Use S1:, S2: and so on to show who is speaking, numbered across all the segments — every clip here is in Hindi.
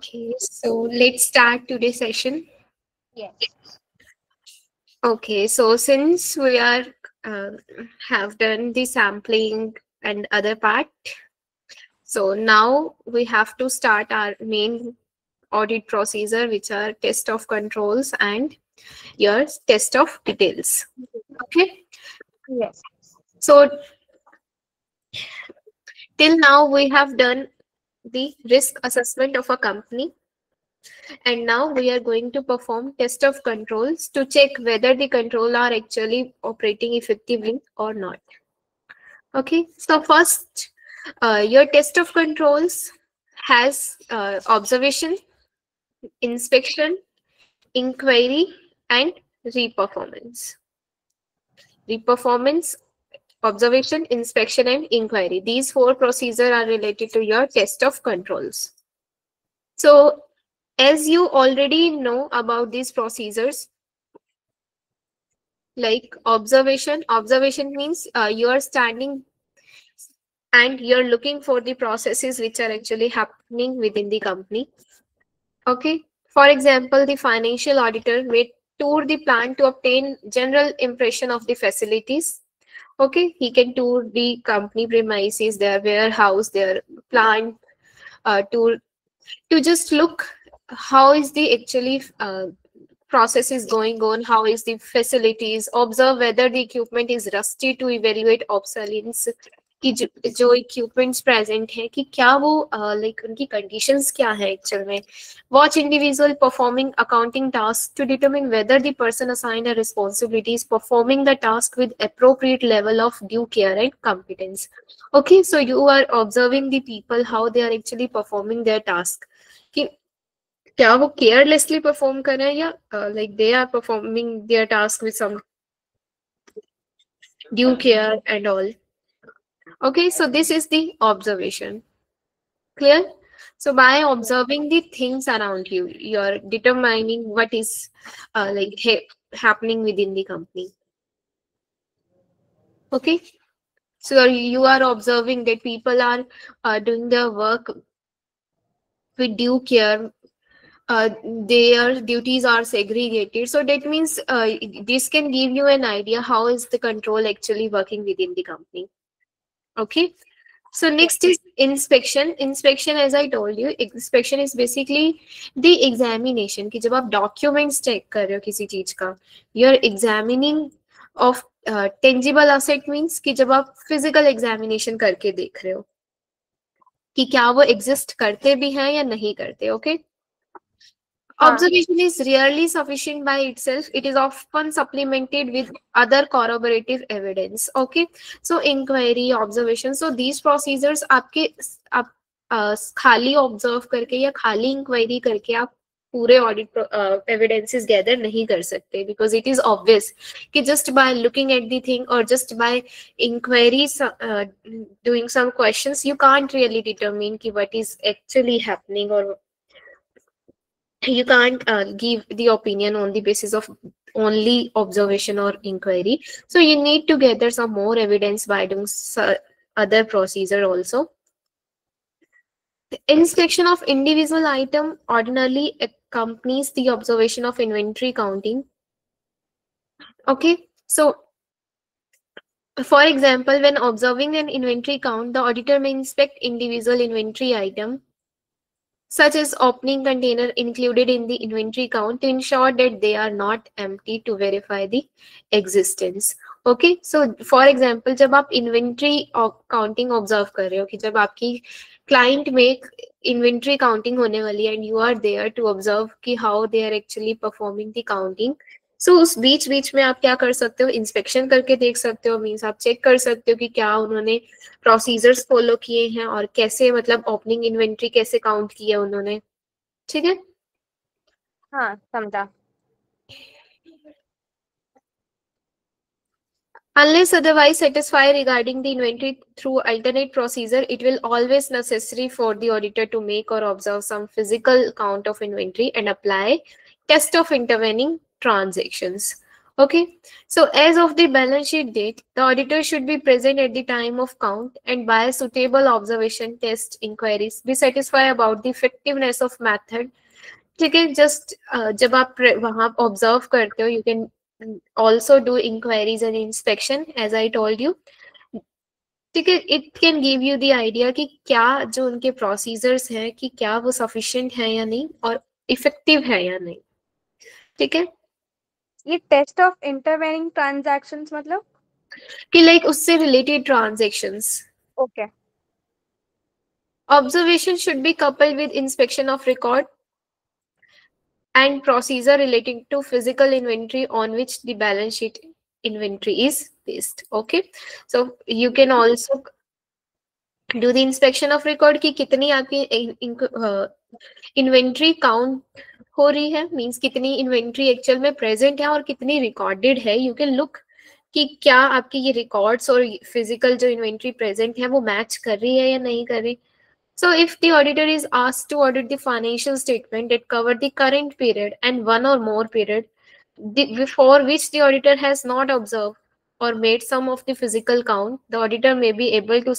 S1: Okay, so let's start today's session.
S2: Yes.
S1: Okay, so since we are uh, have done the sampling and other part, so now we have to start our main audit procedure, which are test of controls and your test of details. Okay,
S2: Yes.
S1: so till now we have done the risk assessment of a company, and now we are going to perform test of controls to check whether the control are actually operating effectively or not. Okay, so first, your test of controls has observation, inspection, inquiry, and reperformance. Reperformance, observation, inspection, and inquiry. These four procedures are related to your test of controls. So, as you already know about these procedures, like observation means you are standing and you're looking for the processes which are actually happening within the company. Okay, for example, the financial auditor may tour the plant to obtain general impression of the facilities. Okay, he can tour the company premises, their warehouse, their plant, tour to just look how is the actually process is going on, how is the facilities, observe whether the equipment is rusty to evaluate obsolescence, कि जो इक्विपमेंट्स प्रेजेंट है कि क्या वो लाइक उनकी कंडीशंस क्या है एक्चुअल में. Watch individual performing accounting task to determine whether the person assigned a responsibility is performing the task with appropriate level of due care and competence. Okay, so you are observing the people how they are actually performing their task, कि क्या वो केयरलेसली परफॉर्म कर रहे हैं या like they are performing their task with some due care and all. Okay, so this is the observation. Clear? So by observing the things around you, you're determining what is happening within the company. Okay, so you are observing that people are doing their work with due care. Their duties are segregated, so that means this can give you an idea how is the control actually working within the company. Okay, so
S2: Yes.
S1: next is inspection. Inspection, as I told you, inspection is basically the examination. कि जब आप documents check कर रहे हो किसी चीज का, you're examining of tangible asset means कि जब आप physical examination करके देख रहे हो कि क्या वो exist करते भी हैं या नहीं करते. Okay,
S2: हाँ.
S1: observation is rarely sufficient by itself. It is often supplemented with other corroborative evidence. Okay, so inquiry, observation. So these procedures आपके आप खाली ऑब्जर्व करके या खाली इंक्वायरी करके आप पूरे ऑडिट एविडेंसेस गैदर नहीं कर सकते, बिकॉज इट इज ऑब्वियस कि just by looking at the thing और just by inquiry doing some questions you can't really determine कि व्हाट इज एक्चुअली हैपनिंग, और you can't give the opinion on the basis of only observation or inquiry. So you need to gather some more evidence by doing other procedure also. The inspection of individual item ordinarily accompanies the observation of inventory counting. Okay, so for example, when observing an inventory count, the auditor may inspect individual inventory item such as opening container included in the inventory count to ensure that they are not empty, to verify the existence. Okay, so for example, जब आप inventory counting observe कर रहे हो कि जब आपकी client में inventory counting होने वाली है and you are there to observe कि how they are actually performing the counting. सो उस बीच बीच में आप क्या कर सकते हो, इंस्पेक्शन करके देख सकते हो, मीन्स आप चेक कर सकते हो कि क्या उन्होंने प्रोसीजर्स फॉलो किए हैं और कैसे मतलब ओपनिंग इन्वेंट्री कैसे काउंट किया उन्होंने. ठीक है,
S2: हाँ, समझा.
S1: unless otherwise satisfied regarding the inventory through alternate procedure, it will always necessary for the auditor to make or observe some physical count of inventory and apply test of intervening transactions. Okay, so as of the balance sheet date, the auditor should be present at the time of count and by suitable observation, test, inquiries, be satisfied about the effectiveness of method. ठीक है, just जब आप वहाँ observe करते हो, you can also do inquiries and inspection, as I told you. ठीक है, it can give you the idea कि क्या जो उनके procedures हैं कि क्या वो sufficient है या नहीं और effective है या नहीं. ठीक है,
S2: ये टेस्ट ऑफ इंटरवेनिंग ट्रांजैक्शंस मतलब
S1: कि like उससे related transactions.
S2: Okay
S1: Observation should be coupled with inspection of record and procedure relating to physical inventory on which the balance sheet inventory is based. Okay, so you can also do the inspection of record कि कितनी आपकी इन्वेंट्री काउंट हो रही है, मींस कितनी इन्वेंट्री एक्चुअल में प्रेजेंट है और कितनी रिकॉर्डेड है. यू कैन लुक कि क्या आपकी ये रिकॉर्ड्स और फिजिकल जो इन्वेंट्री प्रेजेंट है वो मैच कर रही है या नहीं कर रही. So if the auditor is asked to audit the financial statement that cover the current period and one or more period for which the auditor has not observed or made some of the physical count, the auditor may be able to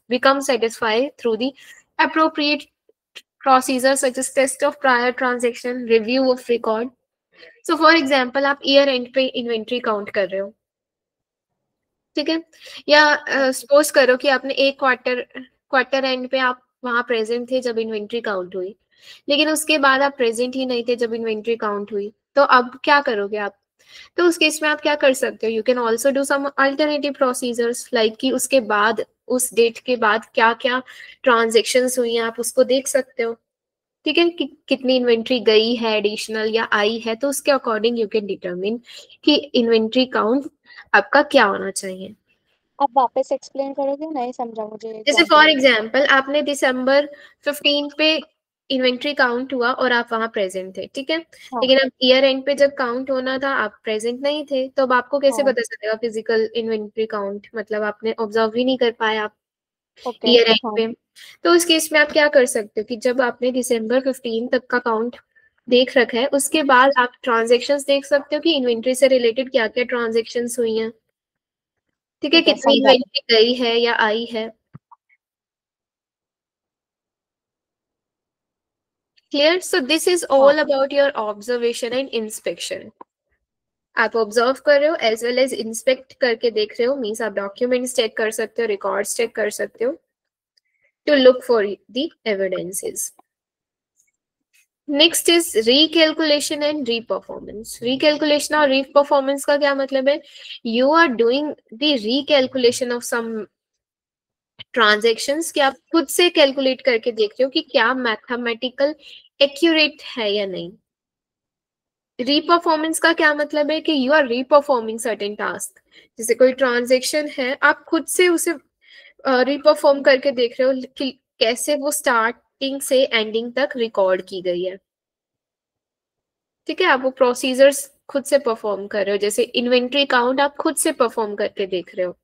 S1: become satisfied through the appropriate procedures such as test of prior transaction, review of record. So for example, आप year end पे inventory count कर रहे हो, ठीक है, या सपोज करो कि आपने एक क्वार्टर एंड पे आप वहां प्रेजेंट थे जब इन्वेंट्री काउंट हुई, लेकिन उसके बाद आप प्रेजेंट ही नहीं थे जब इन्वेंट्री काउंट हुई, तो अब क्या करोगे आप. तो उस केस में आप क्या कर सकते हो, you can also do some alternative procedures like कि उसके बाद उस डेट के बाद क्या क्या ट्रांजेक्शन्स हुई हैं आप उसको देख सकते हो. ठीक है, कि कितनी इन्वेंट्री गई है एडिशनल या आई है, तो उसके अकॉर्डिंग यू कैन डिटरमिन कि इन्वेंट्री काउंट आपका क्या होना चाहिए.
S2: आप वापस एक्सप्लेन करोगे, नहीं समझा मुझे
S1: जैसे
S2: एग्जांपल.
S1: फॉर एग्जांपल आपने दिसंबर 15 पे इन्वेंट्री काउंट हुआ और आप वहां प्रेजेंट थे, ठीक है,
S2: हाँ
S1: लेकिन अब ईयर एंड पे जब काउंट होना था आप प्रेजेंट नहीं थे, तो अब आपको कैसे
S2: हाँ
S1: पता चलेगा फिजिकल इन्वेंट्री काउंट, मतलब आपने ऑब्जर्व ही नहीं कर पाए आप
S2: ओके
S1: ईयर एंड
S2: हाँ
S1: पे. तो उस केस में आप क्या कर सकते हो कि जब आपने दिसंबर 15 तक का काउंट देख रखा है, उसके बाद आप ट्रांजेक्शन्स देख सकते हो कि इन्वेंट्री से रिलेटेड क्या क्या ट्रांजेक्शन्स हुई हैं. ठीक है,
S2: ठीक है
S1: कितनी
S2: समझा.
S1: इन्वेंट्री गई है या आई है. Clear? So this is
S2: हाँ
S1: all about your observation and inspection. आप ऑब्जर्व कर रहे हो एज वेल एज इंस्पेक्ट करके देख रहे हो, मीन्स आप डॉक्यूमेंट्स चेक कर सकते हो, रिकॉर्ड्स चेक कर सकते हो to look for the evidences. Next is recalculation and reperformance. Recalculation और रीपरफॉर्मेंस का क्या मतलब है, you are doing the recalculation of some transactions कि आप खुद से कैलकुलेट करके देख रहे हो कि क्या मैथमेटिकल एक्यूरेट है या नहीं. रीपरफॉर्मेंस का क्या मतलब है कि यू आर रीपरफॉर्मिंग सर्टेन टास्क. जैसे कोई ट्रांजेक्शन है, आप खुद से उसे रीपरफॉर्म करके देख रहे हो कि कैसे वो स्टार्टिंग से एंडिंग तक रिकॉर्ड की गई है. ठीक है, आप वो प्रोसीजर्स खुद से परफॉर्म कर रहे हो, जैसे इन्वेंट्री काउंट आप खुद से परफॉर्म करके देख रहे हो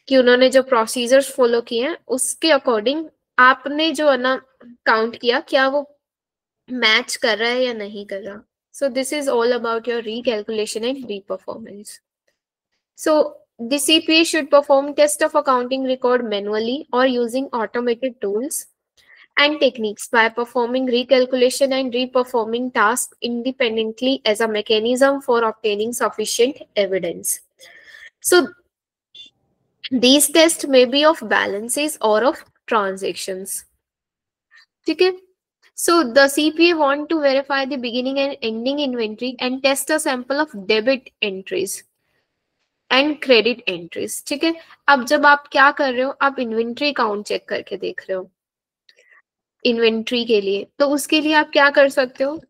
S1: कि उन्होंने जो प्रोसीजर्स फॉलो किए हैं उसके अकॉर्डिंग आपने जो है ना काउंट किया, क्या वो मैच कर रहा है या नहीं कर रहा. So this is all about your recalculation and reperformance. So the CPA should perform test of accounting record manually or using automated tools and techniques by performing recalculation and reperforming tasks independently as a mechanism for obtaining sufficient evidence. So these tests may be of balances or of transactions. ठीक है. So the CPA want to verify the beginning and ending inventory and test a sample of debit entries and credit entries. ठीक है, अब जब आप क्या कर रहे हो, आप इन्वेंट्री काउंट चेक करके देख रहे हो इन्वेंट्री के लिए, तो उसके लिए आप क्या कर सकते हो,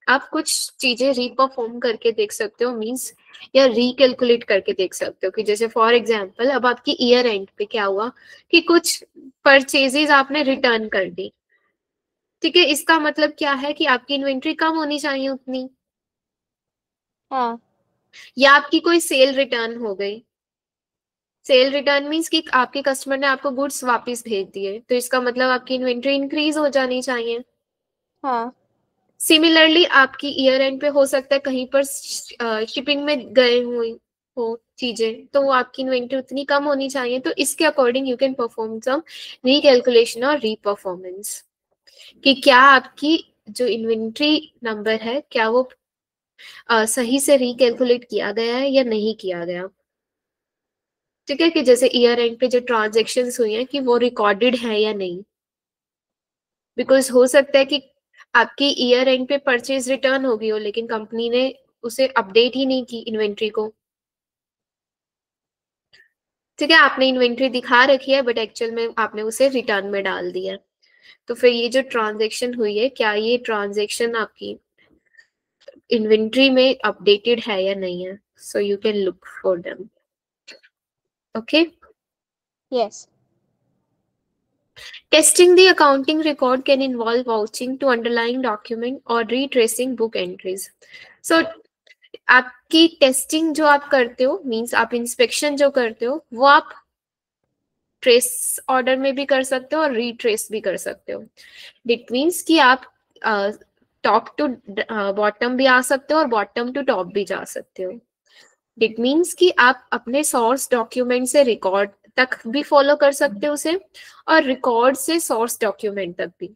S1: आप कुछ चीजें रीपरफॉर्म करके देख सकते हो, मींस या रिकैलकुलेट करके देख सकते हो कि जैसे फॉर एग्जांपल अब आपकी ईयर एंड पे क्या हुआ कि कुछ परचेजेस आपने रिटर्न कर दी. ठीक है, इसका मतलब क्या है कि आपकी इन्वेंट्री कम होनी चाहिए उतनी,
S2: हाँ
S1: या आपकी कोई सेल रिटर्न हो गई. सेल रिटर्न मीन्स कि आपके कस्टमर ने आपको गुड्स वापस भेज दिए, तो इसका मतलब आपकी इन्वेंट्री इंक्रीज हो जानी चाहिए.
S2: हाँ
S1: सिमिलरली आपकी ईयर एंड पे हो सकता है कहीं पर शिपिंग में गए हुए हो चीजें, तो वो आपकी इन्वेंटरी उतनी कम होनी चाहिए, तो इसके according you can perform some recalculation और रीपरफॉर्मेंस कि क्या आपकी जो इन्वेंट्री नंबर है क्या वो सही से रिकैलकुलेट किया गया है या नहीं किया गया। ठीक है, कि जैसे ईयर एंड पे जो ट्रांजेक्शन्स हुई हैं कि वो रिकॉर्डेड है या नहीं, बिकॉज हो सकता है कि आपकी ईयर एंड पे परचेज रिटर्न हो गई हो लेकिन कंपनी ने उसे अपडेट ही नहीं की इन्वेंट्री को। ठीक है, आपने इन्वेंट्री दिखा रखी है बट एक्चुअल में आपने उसे रिटर्न में डाल दिया, तो फिर ये जो ट्रांजेक्शन हुई है क्या ये ट्रांजेक्शन आपकी इन्वेंट्री में अपडेटेड है या नहीं है, so you can look for them. Okay,
S2: Yes.
S1: testing the accounting record can involve vouching to underlying document or retracing book entries. So आपकी टेस्टिंग जो आप करते हो मींस आप इंस्पेक्शन जो करते हो वो आप ट्रेस ऑर्डर में भी कर सकते हो और रीट्रेस भी कर सकते हो। इट मींस कि आप टॉप टू बॉटम भी आ सकते हो और बॉटम टू टॉप भी जा सकते हो। इट मीन्स कि आप अपने सोर्स डॉक्यूमेंट से रिकॉर्ड तक भी फॉलो कर सकते हो उसे, और रिकॉर्ड से सोर्स डॉक्यूमेंट तक भी।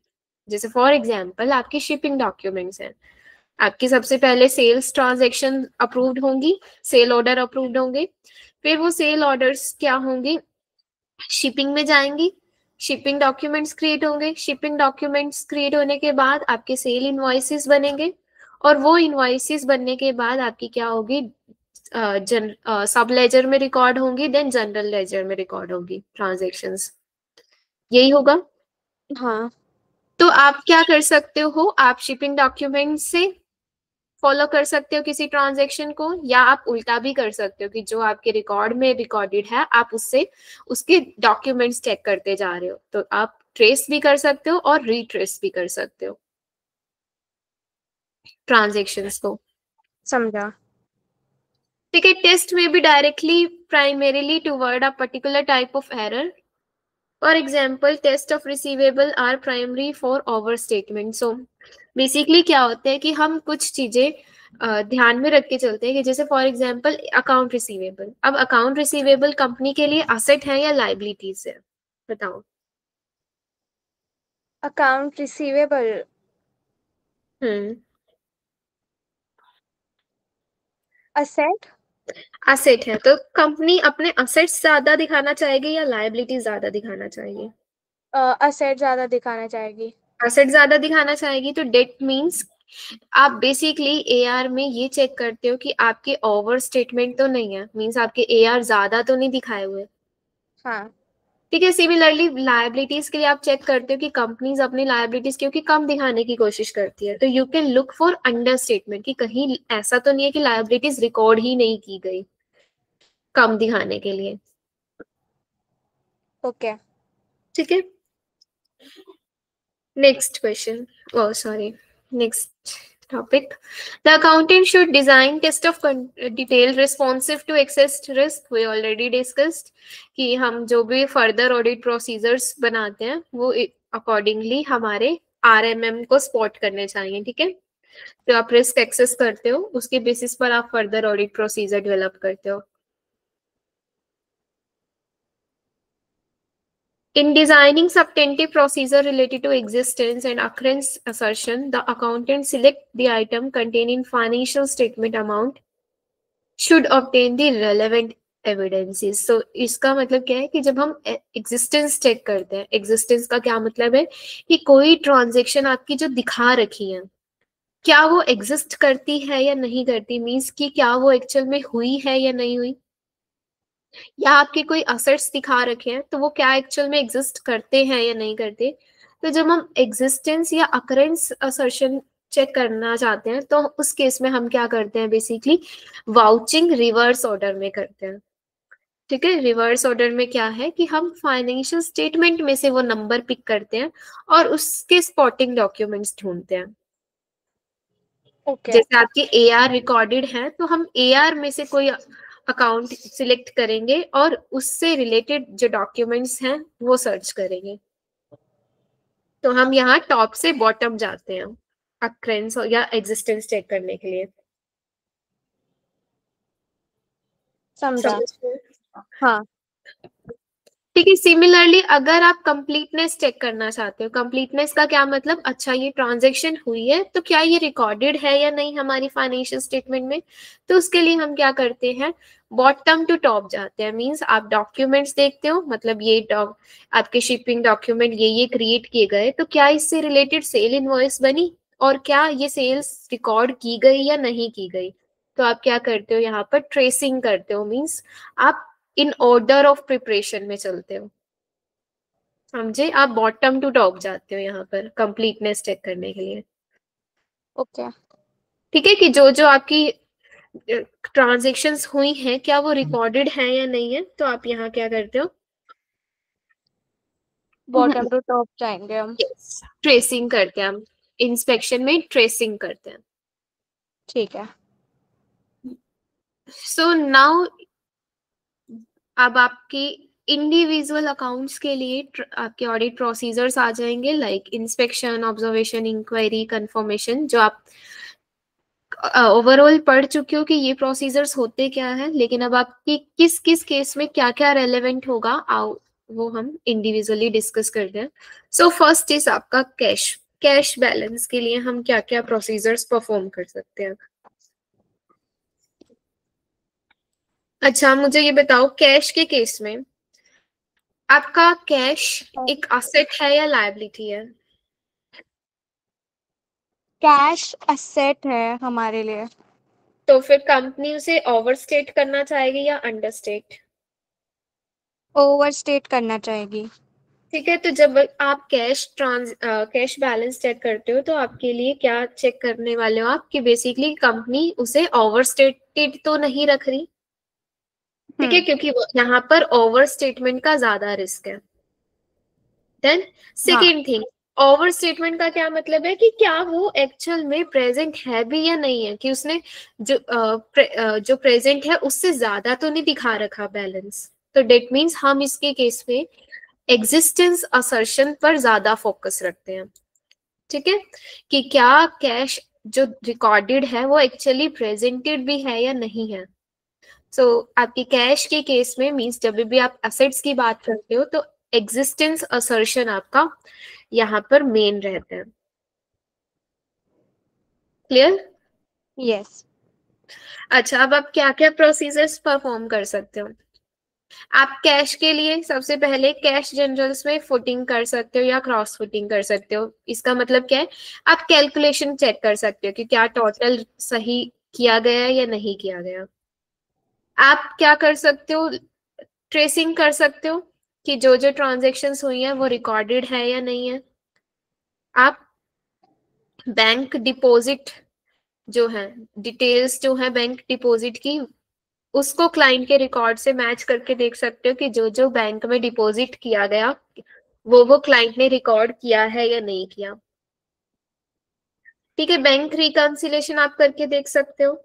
S1: जैसे फॉर एग्जांपल आपकी शिपिंग डॉक्यूमेंट्स हैं, आपकी सबसे पहले सेल्स ट्रांजैक्शन अप्रूव्ड होंगी, सेल ऑर्डर अप्रूव्ड होंगे, फिर वो सेल ऑर्डर्स क्या होंगे शिपिंग में जाएंगी, शिपिंग डॉक्यूमेंट्स क्रिएट होंगे, शिपिंग डॉक्यूमेंट्स क्रिएट होने के बाद आपके सेल इनवॉइसेस बनेंगे, और वो इनवॉइसेस बनने के बाद आपकी क्या होगी सब लेजर में रिकॉर्ड होंगी, देन जनरल लेजर में रिकॉर्ड होंगी ट्रांजैक्शंस। यही होगा।
S2: हाँ.
S1: तो आप क्या कर सकते हो, आप शिपिंग डॉक्यूमेंट से फॉलो कर सकते हो किसी ट्रांजैक्शन को, या आप उल्टा भी कर सकते हो कि जो आपके रिकॉर्ड में रिकॉर्डेड है आप उससे उसके डॉक्यूमेंट्स चेक करते जा रहे हो, तो आप ट्रेस भी कर सकते हो और रीट्रेस भी कर सकते हो ट्रांजैक्शंस को।
S2: समझा.
S1: ठीक है, टेस्ट में भी directly primarily toward a particular type of error. For example, test of receivable are primary for overstatement. So basically क्या होता है कि हम कुछ चीजें ध्यान में रख के चलते हैं कि जैसे फॉर एग्जांपल अकाउंट रिसीवेबल। अब अकाउंट रिसीवेबल कंपनी के लिए असेट है या लाइबिलिटीज है, बताओ।
S2: Account receivable.
S1: हम्म,
S2: Asset.
S1: असेट है तो कंपनी अपने असेट्स ज्यादा दिखाना चाहेगी या लाइबिलिटीज ज्यादा दिखाना चाहेगी?
S2: Asset ज़्यादा दिखाना चाहेगी.
S1: असेट ज्यादा दिखाना चाहेगी, तो डेट मीन्स आप बेसिकली एआर में ये चेक करते हो कि आपके ओवर स्टेटमेंट तो नहीं है, मींस आपके एआर ज्यादा तो नहीं दिखाए हुए।
S2: हाँ.
S1: ठीक है, सिमिलरली लायबिलिटीज के लिए आप चेक करते हो कि कंपनीज अपनी लायबिलिटीज क्योंकि कम दिखाने की कोशिश करती है, तो you can look for under statement कि कहीं ऐसा तो नहीं है कि लायबिलिटीज रिकॉर्ड ही नहीं की गई कम दिखाने के लिए।
S2: Okay.
S1: ठीक है, next question, oh sorry, next topic. The accountant should design test of detail responsive to excess risk. We already discussed कि हम जो भी further audit procedures बनाते हैं वो accordingly हमारे RMM को spot करने चाहिए। ठीक है, तो आप रिस्क एक्सेस करते हो उसके बेसिस पर आप फर्दर ऑडिट प्रोसीजर डेवलप करते हो। In designing substantive procedure related to existence and occurrence assertion, the accountant select the item containing financial statement amount should obtain the relevant evidences. So इसका मतलब क्या है कि जब हम existence चेक करते हैं, existence का क्या मतलब है कि कोई ट्रांजेक्शन आपकी जो दिखा रखी है क्या वो एग्जिस्ट करती है या नहीं करती, मीन्स कि क्या वो एक्चुअल में हुई है या नहीं हुई, या आपके कोई असेट्स दिखा रखे हैं तो वो क्या एक्चुअल में एग्जिस्ट करते हैं या नहीं करते। तो जब हम एग्जिस्टेंस या अकरेंस असर्शन चेक करना चाहते हैं तो उस केस में हम क्या करते हैं, बेसिकली वाउचिंग रिवर्स ऑर्डर में करते हैं। ठीक है, रिवर्स ऑर्डर में क्या है कि हम फाइनेंशियल स्टेटमेंट में से वो नंबर पिक करते हैं और उसके स्पॉटिंग डॉक्यूमेंट्स ढूंढते हैं।
S2: Okay.
S1: जैसे आपके एआर रिकॉर्डेड है तो हम एआर में से कोई अकाउंट सिलेक्ट करेंगे और उससे रिलेटेड जो डॉक्यूमेंट्स हैं वो सर्च करेंगे। तो हम यहाँ टॉप से बॉटम जाते हैं। अक्रेंस या एग्जिस्टेंस चेक करने के लिए।
S2: समझा।
S1: समझ में?
S2: हाँ।
S1: ठीक है, सिमिलरली अगर आप कंप्लीटनेस चेक करना चाहते हो, कंप्लीटनेस का क्या मतलब, अच्छा ये ट्रांजैक्शन हुई है तो क्या ये रिकॉर्डेड है या नहीं हमारी फाइनेंशियल स्टेटमेंट में, तो उसके लिए हम क्या करते हैं, बॉटम टू टॉप जाते हैं। मींस आप डॉक्यूमेंट्स देखते हो, मतलब ये आपके शिपिंग डॉक्यूमेंट ये क्रिएट किए गए, तो क्या इससे रिलेटेड सेल इनवॉइस बनी और क्या ये सेल्स रिकॉर्ड की गई या नहीं की गई। तो आप क्या करते हो, यहाँ पर ट्रेसिंग करते हो। मींस आप इन ऑर्डर ऑफ प्रिपरेशन में चलते हो, समझे, आप बॉटम टू टॉप जाते हो यहाँ पर कंप्लीटनेस चेक करने के लिए।
S2: ओके।
S1: ठीक है, कि जो जो आपकी ट्रांजेक्शन्स हुई हैं क्या वो रिकॉर्डेड है या नहीं है, तो आप यहाँ क्या करते हो,
S2: बॉटम टू टॉप जाएंगे हम।
S1: ट्रेसिंग करते हैं हम, इंस्पेक्शन में ट्रेसिंग करते हैं।
S2: ठीक है।
S1: सो नाउ अब आपकी इंडिविजुअल अकाउंट्स के लिए आपके ऑडिट प्रोसीजर्स आ जाएंगे, like inspection, observation, inquiry, confirmation, जो आप ओवरऑल पढ़ चुके हो कि ये प्रोसीजर्स होते क्या है, लेकिन अब आपकी किस किस केस में क्या क्या रेलेवेंट होगा आओ वो हम इंडिविजुअली डिस्कस करते हैं। सो फर्स्ट इज आपका कैश। कैश बैलेंस के लिए हम क्या क्या प्रोसीजर्स परफॉर्म कर सकते हैं। अच्छा मुझे ये बताओ, कैश के केस में आपका कैश एक असेट है या लायबिलिटी है।
S2: कैश असेट है हमारे लिए।
S1: तो फिर कंपनी उसे ओवरस्टेट करना चाहेगी या अंडरस्टेट।
S2: ओवरस्टेट करना चाहेगी।
S1: ठीक है, तो जब आप कैश बैलेंस चेक करते हो तो आपके लिए क्या चेक करने वाले हो आप, कि बेसिकली कंपनी उसे ओवरस्टेटेड तो नहीं रख रही। ठीक है, क्योंकि यहाँ पर ओवर स्टेटमेंट का ज्यादा रिस्क है। देन
S2: हाँ।
S1: सेकेंड थिंग, ओवर स्टेटमेंट का क्या मतलब है कि क्या वो एक्चुअल में प्रेजेंट है भी या नहीं है, कि उसने जो प्रेजेंट है उससे ज्यादा तो नहीं दिखा रखा बैलेंस। तो डेट मीन्स हम इसके केस में एग्जिस्टेंस असर्शन पर ज्यादा फोकस रखते हैं। ठीक है, कि क्या कैश जो रिकॉर्डेड है वो एक्चुअली प्रेजेंटेड भी है या नहीं है। सो आपकी कैश के केस में मींस जब भी आप असेट्स की बात करते हो तो एग्जिस्टेंस असर्शन आपका यहाँ पर मेन रहता है। क्लियर।
S2: यस।
S1: अच्छा अब आप क्या क्या प्रोसीजर्स परफॉर्म कर सकते हो। आप कैश के लिए सबसे पहले कैश जनरल्स में फुटिंग कर सकते हो या क्रॉस फुटिंग कर सकते हो। इसका मतलब क्या है, आप कैलकुलेशन चेक कर सकते हो कि क्या टोटल सही किया गया है या नहीं किया गया। आप क्या कर सकते हो, ट्रेसिंग कर सकते हो कि जो जो ट्रांजेक्शन्स हुई है वो रिकॉर्डेड है या नहीं है। आप बैंक डिपॉजिट जो है, डिटेल्स जो है बैंक डिपॉजिट की, उसको क्लाइंट के रिकॉर्ड से मैच करके देख सकते हो कि जो जो बैंक में डिपॉजिट किया गया वो क्लाइंट ने रिकॉर्ड किया है या नहीं किया। ठीक है, बैंक रिकंसिलेशन आप करके देख सकते हो,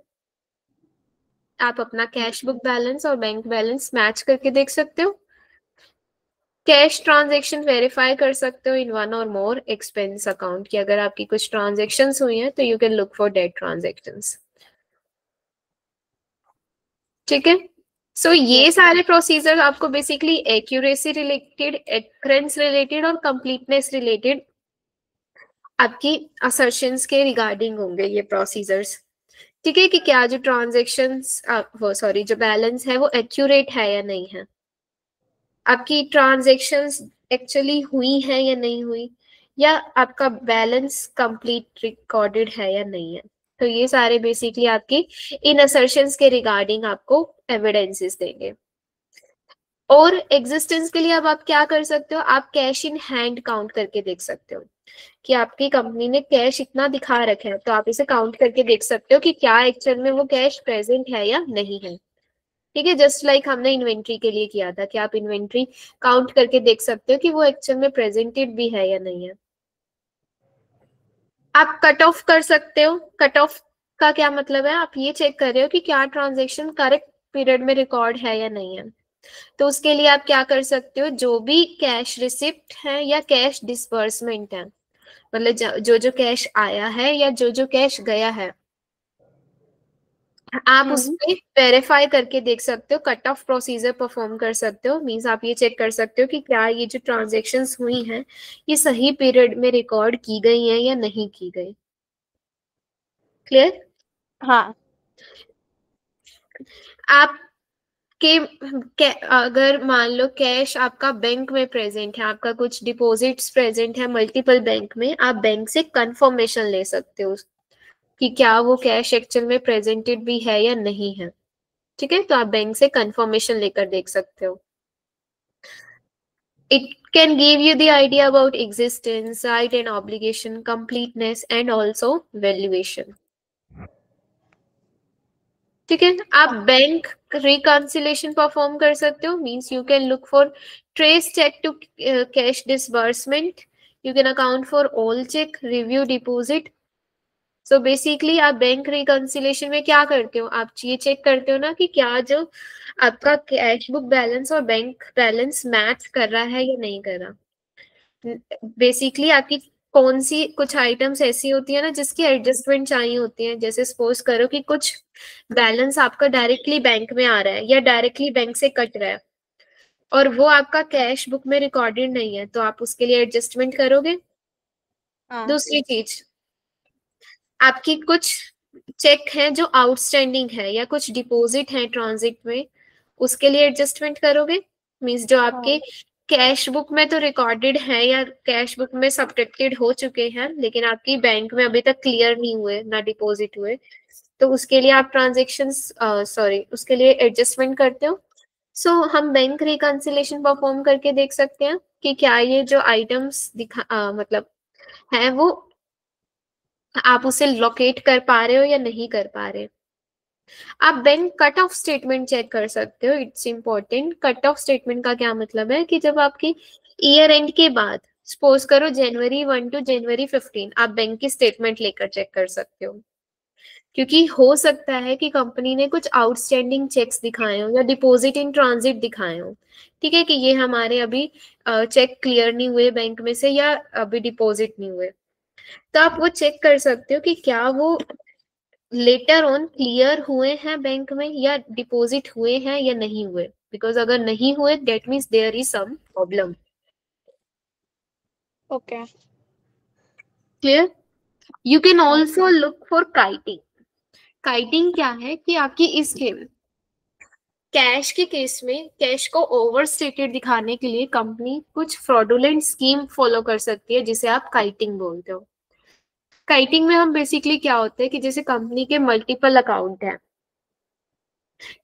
S1: आप अपना कैश बुक बैलेंस और बैंक बैलेंस मैच करके देख सकते हो। कैश ट्रांजेक्शन वेरीफाई कर सकते हो इन वन और मोर एक्सपेंस अकाउंट की, अगर आपकी कुछ ट्रांजेक्शन्स हुई हैं तो you can look for date transactions. ठीक है, सो ये सारे प्रोसीजर आपको basically accuracy related, occurrence related और कंप्लीटनेस रिलेटेड आपकी असर्शंस के रिगार्डिंग होंगे ये प्रोसीजर्स। ठीक है, कि क्या जो ट्रांजेक्शंस वो सॉरी जो बैलेंस है वो एक्यूरेट है या नहीं है, आपकी ट्रांजेक्शन्स एक्चुअली हुई है या नहीं हुई, या आपका बैलेंस कंप्लीट रिकॉर्डेड है या नहीं है। तो ये सारे बेसिकली आपकी इन असर्शंस के रिगार्डिंग आपको एविडेंसेस देंगे। और एग्जिस्टेंस के लिए अब आप क्या कर सकते हो, आप कैश इन हैंड काउंट करके देख सकते हो कि आपकी कंपनी ने कैश इतना दिखा रखा है, तो आप इसे काउंट करके देख सकते हो कि क्या एक्चुअल में वो कैश प्रेजेंट है या नहीं है। ठीक है, जस्ट लाइक हमने इन्वेंट्री के लिए किया था कि आप इन्वेंट्री काउंट करके देख सकते हो कि वो एक्चुअल में प्रेजेंटेड भी है या नहीं है। आप कट ऑफ कर सकते हो। कट ऑफ का क्या मतलब है, आप ये चेक कर रहे हो कि क्या ट्रांजेक्शन करेक्ट पीरियड में रिकॉर्ड है या नहीं है। तो उसके लिए आप क्या कर सकते हो, जो भी कैश रिसिप्ट है या कैश डिसबर्समेंट है मतलब जो जो कैश आया है या जो जो कैश गया है, आप उस पे वेरीफाई करके देख सकते हो, कट ऑफ प्रोसीजर परफॉर्म कर सकते हो। मींस आप ये चेक कर सकते हो कि क्या ये जो ट्रांजैक्शंस हुई हैं ये सही पीरियड में रिकॉर्ड की गई हैं या नहीं की गई। क्लियर?
S2: हाँ।
S1: आप अगर मान लो कैश आपका बैंक में प्रेजेंट है, आपका कुछ डिपॉजिट्स प्रेजेंट है मल्टीपल बैंक में, आप बैंक से कंफर्मेशन ले सकते हो कि क्या वो कैश एक्चुअल में प्रेजेंटेड भी है या नहीं है। ठीक है, तो आप बैंक से कंफर्मेशन लेकर देख सकते हो। It can give you the idea about existence, right and obligation, completeness and also valuation. ठीक है, आप बैंक रिकंसिलेशन परफॉर्म कर सकते हो। Means you can look for trace check to cash disbursement, you can account for all check, review deposit. So basically आप बैंक रिकंसिलेशन में क्या करते हो, आप ये चेक करते हो ना कि क्या जो आपका कैश बुक बैलेंस और बैंक बैलेंस मैच कर रहा है या नहीं कर रहा। बेसिकली आपकी कौन सी कुछ आइटम्स ऐसी होती है ना जिसकी एडजस्टमेंट चाहिए होती है। जैसे सपोज करो कि कुछ बैलेंस आपका डायरेक्टली बैंक में आ रहा है या डायरेक्टली बैंक से कट रहा है और वो आपका कैश बुक में रिकॉर्डेड नहीं है, तो आप उसके लिए एडजस्टमेंट करोगे। दूसरी चीज, आपकी कुछ चेक है जो आउटस्टैंडिंग है या कुछ डिपॉजिट है ट्रांजिट में, उसके लिए एडजस्टमेंट करोगे। मींस जो आपके कैश बुक में तो रिकॉर्डेड है या कैश बुक में सब्ट्रैक्टेड हो चुके हैं लेकिन आपकी बैंक में अभी तक क्लियर नहीं हुए, ना डिपॉजिट हुए, तो उसके लिए आप उसके लिए एडजस्टमेंट करते हो। सो हम बैंक रिकंसिलेशन परफॉर्म करके देख सकते हैं कि क्या ये जो आइटम्स मतलब है वो आप उसे लोकेट कर पा रहे हो या नहीं कर पा रहे। आप bank cut off statement check कर सकते हो, it's important. Cut off statement का क्या मतलब है कि जब आपकी ईयर एंड के बाद, सपोज करो जनवरी 1 टू जनवरी 15, आप बैंक की स्टेटमेंट लेकर चेक कर सकते हो। क्योंकि हो सकता है कि कंपनी ने कुछ आउटस्टैंडिंग चेक्स दिखाए हो या डिपॉजिट इन ट्रांजिट दिखाए हो। ठीक है, कि ये हमारे अभी चेक क्लियर नहीं हुए बैंक में से या अभी डिपॉजिट नहीं हुए, तो आप वो चेक कर सकते हो कि क्या वो लेटर ऑन क्लियर हुए हैं बैंक में या डिपॉजिट हुए हैं या नहीं हुए। बिकॉज अगर नहीं हुए that means there is some problem.
S2: Okay.
S1: Clear? You can also look for kiting. Kiting क्या है कि आपकी इस कैश के केस में कैश को ओवर स्टेटेड दिखाने के लिए कंपनी कुछ फ्रॉडुलेंट स्कीम फॉलो कर सकती है जिसे आप काइटिंग बोलते हो। काइटिंग में हम बेसिकली क्या होते हैं कि जैसे कंपनी के मल्टीपल अकाउंट है,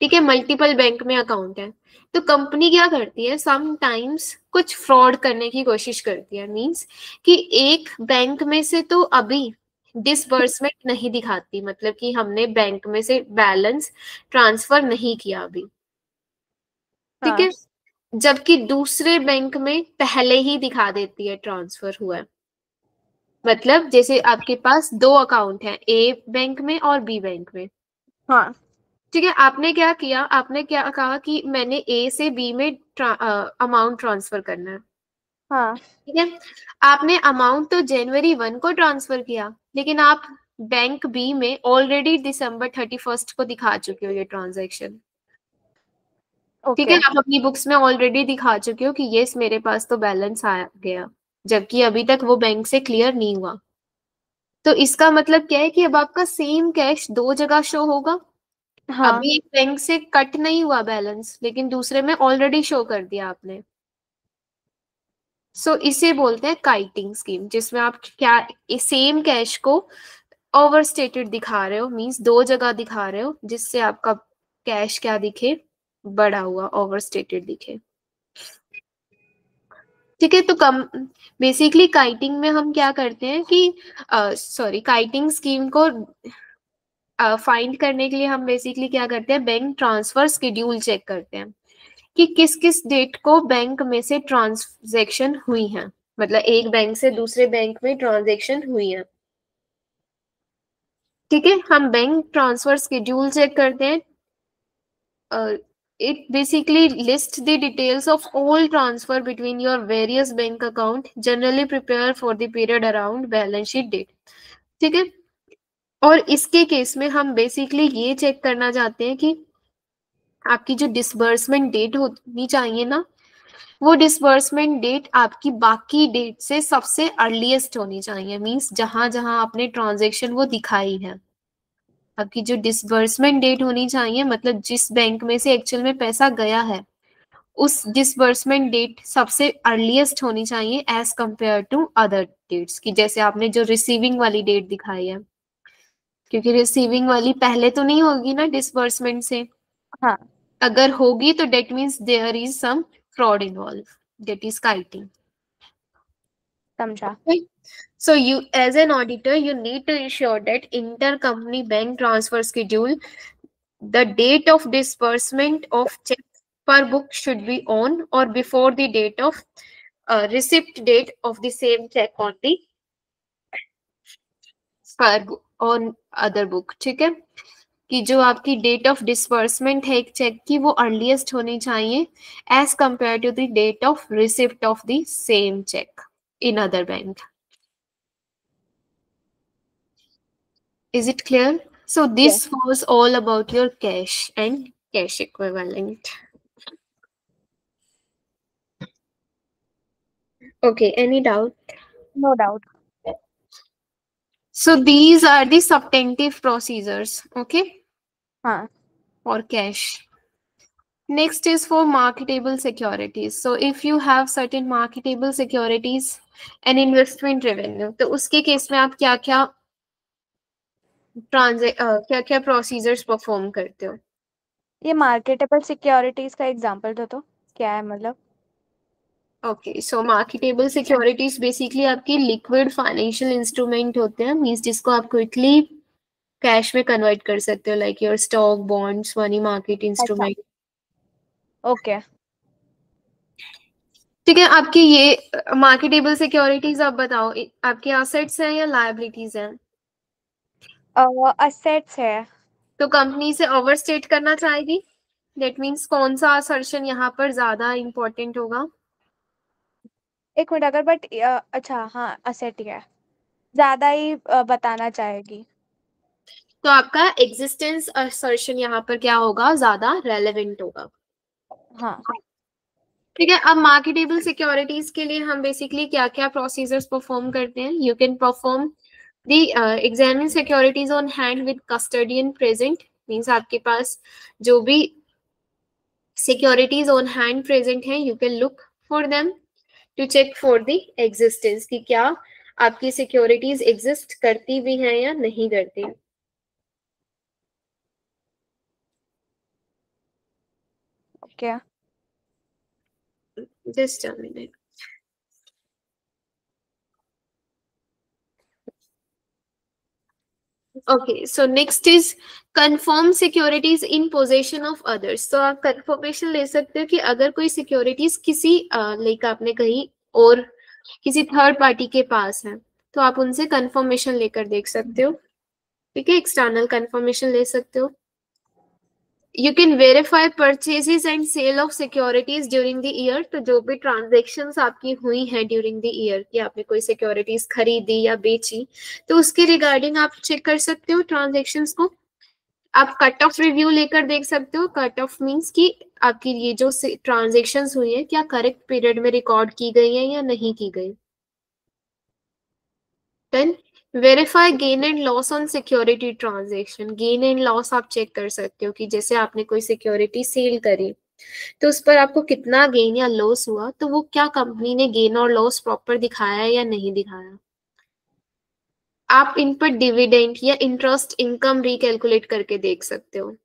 S1: ठीक है, मल्टीपल बैंक में अकाउंट है, तो कंपनी क्या करती है समटाइम्स कुछ फ्रॉड करने की कोशिश करती है। मींस कि एक बैंक में से तो अभी डिसबर्समेंट नहीं दिखाती, मतलब कि हमने बैंक में से बैलेंस ट्रांसफर नहीं किया अभी, ठीक है, जबकि दूसरे बैंक में पहले ही दिखा देती है ट्रांसफर हुआ है। मतलब जैसे आपके पास दो अकाउंट हैं, ए बैंक में और बी बैंक में।
S2: हाँ।
S1: ठीक है, आपने क्या किया, आपने क्या कहा कि मैंने ए से बी में अमाउंट ट्रांसफर करना है।
S2: हाँ।
S1: ठीक है, आपने अमाउंट तो जनवरी 1 को ट्रांसफर किया लेकिन आप बैंक बी में ऑलरेडी दिसंबर 31 को दिखा चुके हो ये ट्रांजैक्शन। ठीक
S2: ओके।
S1: है, आप अपनी बुक्स में ऑलरेडी दिखा चुके हो कि यस मेरे पास तो बैलेंस आ गया, जबकि अभी तक वो बैंक से क्लियर नहीं हुआ। तो इसका मतलब क्या है कि अब आपका सेम कैश दो जगह शो होगा।
S2: हाँ।
S1: अभी एक बैंक से कट नहीं हुआ बैलेंस लेकिन दूसरे में ऑलरेडी शो कर दिया आपने। सो इसे बोलते हैं काइटिंग स्कीम, जिसमें आप क्या सेम कैश को ओवर स्टेटेड दिखा रहे हो, मींस दो जगह दिखा रहे हो, जिससे आपका कैश क्या दिखे, बड़ा हुआ, ओवर स्टेटेड दिखे। ठीक है, तो कम बेसिकली काइटिंग में हम क्या करते हैं कि काइटिंग स्कीम को फाइंड करने के लिए हम बेसिकली क्या करते हैं, बैंक ट्रांसफर शेड्यूल चेक करते हैं कि किस किस डेट को बैंक में से ट्रांजैक्शन हुई है, मतलब एक बैंक से दूसरे बैंक में ट्रांजैक्शन हुई है। ठीक है, हम बैंक ट्रांसफर शेड्यूल चेक करते हैं it basically lists the details of all transfer between your various bank account, generally prepare for the period around balance sheet date. ठीक है, और इसके केस में हम बेसिकली ये चेक करना चाहते हैं कि आपकी जो डिसबर्समेंट डेट होनी चाहिए ना, वो डिसबर्समेंट डेट आपकी बाकी डेट से सबसे अर्लीस्ट होनी चाहिए। मींस जहां जहां आपने ट्रांजैक्शन वो दिखाई है, आपकी जो डिसबर्समेंट डेट होनी चाहिए, मतलब जिस बैंक में से एक्चुअल में पैसा गया है, उस डिसबर्समेंट डेट सबसे अर्लीस्ट होनी चाहिए as compare to other dates की। जैसे आपने जो रिसीविंग वाली डेट दिखाई है, क्योंकि रिसीविंग वाली पहले तो नहीं होगी ना डिसबर्समेंट से।
S2: हाँ,
S1: अगर होगी तो that means there is some fraud involve, that is kiting.
S2: समझा।
S1: Okay. So you, as an auditor, you need to ensure that intercompany bank transfer schedule, the date of disbursement of check per book should be on or before the date of receipt date of the same check on the per book on other book। ठीक है, कि जो आपकी डेट ऑफ डिसबर्समेंट है एक चेक की, वो अर्लीस्ट होनी चाहिए as compare to the date of receipt of the same check in other bank. Is it clear? So this
S2: Yes.
S1: was all about your cash and cash equivalent. Okay, any doubt?
S2: No doubt.
S1: So these are the substantive procedures, okay,
S2: हाँ,
S1: for cash. Next is for marketable securities. So if you have certain marketable securities and investment revenue, तो उसके केस में आप क्या क्या क्या क्या प्रोसीजर्स परफॉर्म करते हो?
S2: ये मार्केटेबल सिक्योरिटीज का एग्जांपल दो तो क्या है मतलब?
S1: ओके, सो मार्केटेबल सिक्योरिटीज बेसिकली आपकी लिक्विड फाइनेंशियल इंस्ट्रूमेंट होते हैं, मींस जिसको आप क्विकली कैश में कन्वर्ट कर सकते हो, like your stock, bonds, money market
S2: अच्छा,
S1: इंस्ट्रूमेंट।
S2: ओके।
S1: ठीक है, आपकी ये मार्केटेबल सिक्योरिटीज आप बताओ, आपकी एसेट्स हैं या लायबिलिटीज हैं?
S2: असेट्स है।
S1: तो कंपनी से ओवरस्टेट करना चाहेगी, दैट मीन्स कौन सा असर्शन यहाँ पर ज्यादा इंपॉर्टेंट होगा?
S2: एक मिनट, अगर बट अच्छा हाँ, असेट ही है, ज्यादा ही बताना चाहेगी।
S1: तो आपका एग्जिस्टेंस असर्शन यहाँ पर क्या होगा, ज्यादा रेलेवेंट होगा।
S2: हाँ,
S1: ठीक है, अब मार्केटेबल सिक्योरिटीज के लिए हम बेसिकली क्या क्या प्रोसीजर्स परफॉर्म करते हैं? You can perform the examine securities on hand with custodian present, means आपके पास जो भी सिक्योरिटीज ऑन हैंड प्रेजेंट हैं, you can look for them to check for the existence, कि क्या आपकी सिक्योरिटीज एग्जिस्ट करती भी हैं या नहीं करती।
S2: Okay.
S1: Just a minute. Okay, so next is confirm securities in possession of others. तो आप कंफर्मेशन ले सकते हो कि अगर कोई सिक्योरिटीज किसी लाइक आपने कहीं और किसी थर्ड पार्टी के पास है, तो आप उनसे कंफर्मेशन लेकर देख सकते हो। ठीक है, एक्सटर्नल कंफर्मेशन ले सकते हो। You can verify purchases and sale of securities during the year. तो जो भी ट्रांजेक्शन्स आपकी हुई हैं ड्यूरिंग द ईयर, कि आपने कोई सिक्योरिटीज खरीदी या बेची, तो उसके रिगार्डिंग आप चेक कर सकते हो ट्रांजेक्शन्स को। आप कट ऑफ रिव्यू लेकर देख सकते हो। कट ऑफ मीन्स कि आपकी ये जो ट्रांजेक्शन्स हुई है, क्या करेक्ट पीरियड में रिकॉर्ड की गई है या नहीं की गई। Then verify gain and loss on security transaction. Gain and loss आप चेक कर सकते हो कि जैसे आपने कोई सिक्योरिटी सेल करी, तो उस पर आपको कितना गेन या लॉस हुआ, तो वो क्या कंपनी ने गेन और लॉस प्रॉपर दिखाया या नहीं दिखाया। आप इन पर डिविडेंड या इंटरेस्ट इनकम रिकैलकुलेट करके देख सकते हो।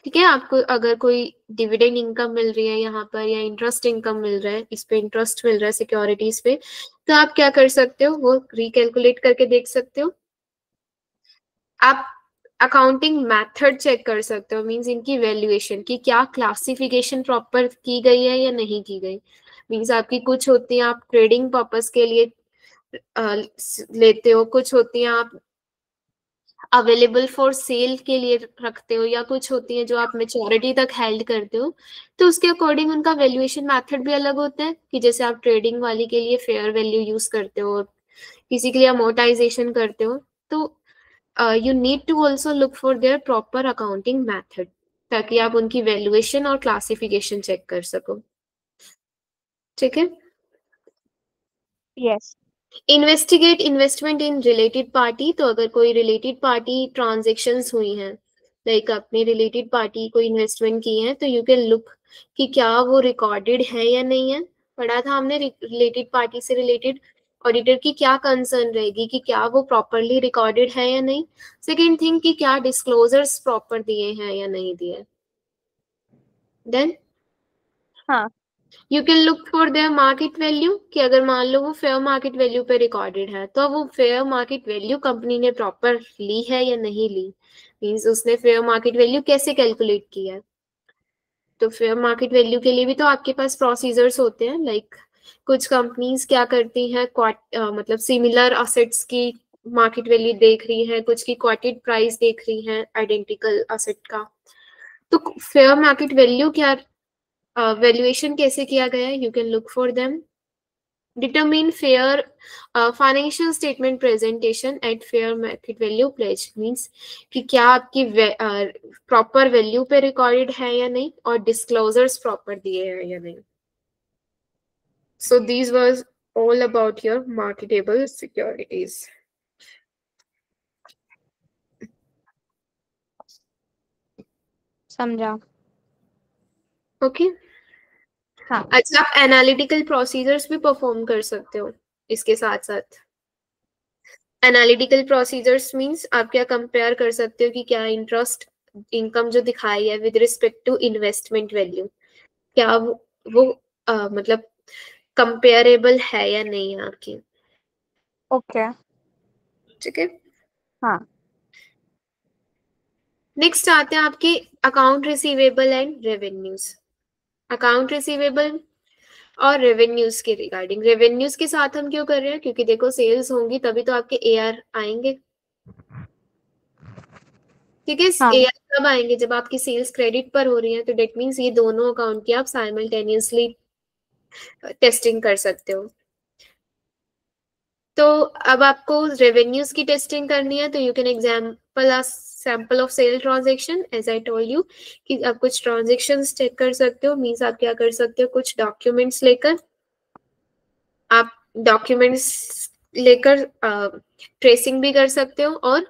S1: ठीक है, आपको अगर कोई डिविडेंड इनकम मिल रही है यहाँ पर, या इंटरेस्ट इनकम मिल रहा है, इस पे इंटरेस्ट मिल रहा है सिक्योरिटीज पे, तो आप क्या कर सकते हो, वो रिकैलकुलेट करके देख सकते हो। आप अकाउंटिंग मेथड चेक कर सकते हो, मींस इनकी वैल्यूएशन की क्या क्लासिफिकेशन प्रॉपर की गई है या नहीं की गई। मींस आपकी कुछ होती है आप ट्रेडिंग पर्पस के लिए लेते हो, कुछ होती हैं आप अवेलेबल फॉर सेल के लिए रखते हो, या कुछ होती है जो आप मेच्योरिटी तक हेल्ड करते हो, तो उसके अकॉर्डिंग उनका वैल्यूएशन मेथड भी अलग होता है, कि जैसे आप ट्रेडिंग वाली के लिए फेयर वैल्यू यूज करते हो और किसी के लिए अमोर्टाइजेशन करते हो, तो you need to also look for their proper accounting method, ताकि आप उनकी वैल्यूएशन और क्लासिफिकेशन चेक कर सको। ठीक है।
S2: Yes.
S1: Investigate investment in related party, तो अगर कोई रिलेटेड पार्टी ट्रांजेक्शन्स हुई हैं, लाइक आपने रिलेटेड पार्टी को इन्वेस्टमेंट की है, तो यू कैन लुक कि क्या वो रिकॉर्डेड है या नहीं है। पढ़ा था हमने रिलेटेड पार्टी से रिलेटेड ऑडिटर की क्या कंसर्न रहेगी, कि क्या वो प्रॉपरली रिकॉर्डेड है या नहीं। सेकेंड थिंग, कि क्या डिस्क्लोजर्स प्रॉपर दिए हैं या नहीं दिए। देन
S2: हाँ।
S1: You can look for their market value, कि अगर मान लो वो फेयर मार्केट वैल्यू पे रिकॉर्डेड है, तो वो फेयर मार्केट वैल्यू कंपनी ने प्रॉपर ली है या नहीं ली, मींस उसने फेयर मार्केट वैल्यू कैसे कैलकुलेट किया है। तो फेयर मार्केट वैल्यू के लिए भी तो आपके पास प्रोसीजर्स होते हैं, लाइक कुछ कंपनीज क्या करती हैं, मतलब सिमिलर असेट्स की मार्केट वैल्यू देख रही है, कुछ की क्वार्टेड प्राइस देख रही है आइडेंटिकल असेट का। तो फेयर मार्केट वैल्यू क्या, वैल्यूएशन कैसे किया गया है, you can look for them. Determine fair financial statement presentation at fair market value pledge, means कि क्या आपकी प्रॉपर वैल्यू पे रिकॉर्डेड है या नहीं, और डिस्क्लोजर्स प्रॉपर दिए हैं या नहीं। So these was all about your marketable securities.
S2: समझा।
S1: ओके।
S2: हाँ।
S1: अच्छा, आप एनालिटिकल प्रोसीजर्स भी परफॉर्म कर सकते हो इसके साथ साथ। एनालिटिकल प्रोसीजर्स मींस आप क्या कंपेयर कर सकते हो कि क्या इंटरेस्ट इनकम जो दिखाई है with respect to investment value, क्या वो मतलब कंपेरेबल है या नहीं है आपकी।
S2: ओके।
S1: ठीक है।
S2: हाँ।
S1: नेक्स्ट आते हैं आपके account receivable and revenues. Account receivable और रेवेन्यूज के रिगार्डिंग, रेवेन्यूज के साथ हम क्यों कर रहे हैं, क्योंकि देखो सेल्स होंगी तभी तो आपके एआर आएंगे। ठीक है।
S2: हाँ।
S1: एआर कब आएंगे, जब आपकी सेल्स क्रेडिट पर हो रही है, तो डेट मीन्स ये दोनों अकाउंट की आप साइमल्टेनियसली टेस्टिंग कर सकते हो। तो अब आपको रेवेन्यूज की टेस्टिंग करनी है, तो you can example sample of sale transaction, as I told you कि आप कुछ ट्रांजेक्शन्स चेक कर सकते हो, मीन्स आप क्या कर सकते हो, कुछ डॉक्यूमेंट्स लेकर आप डॉक्यूमेंट्स लेकर ट्रेसिंग भी कर सकते हो, और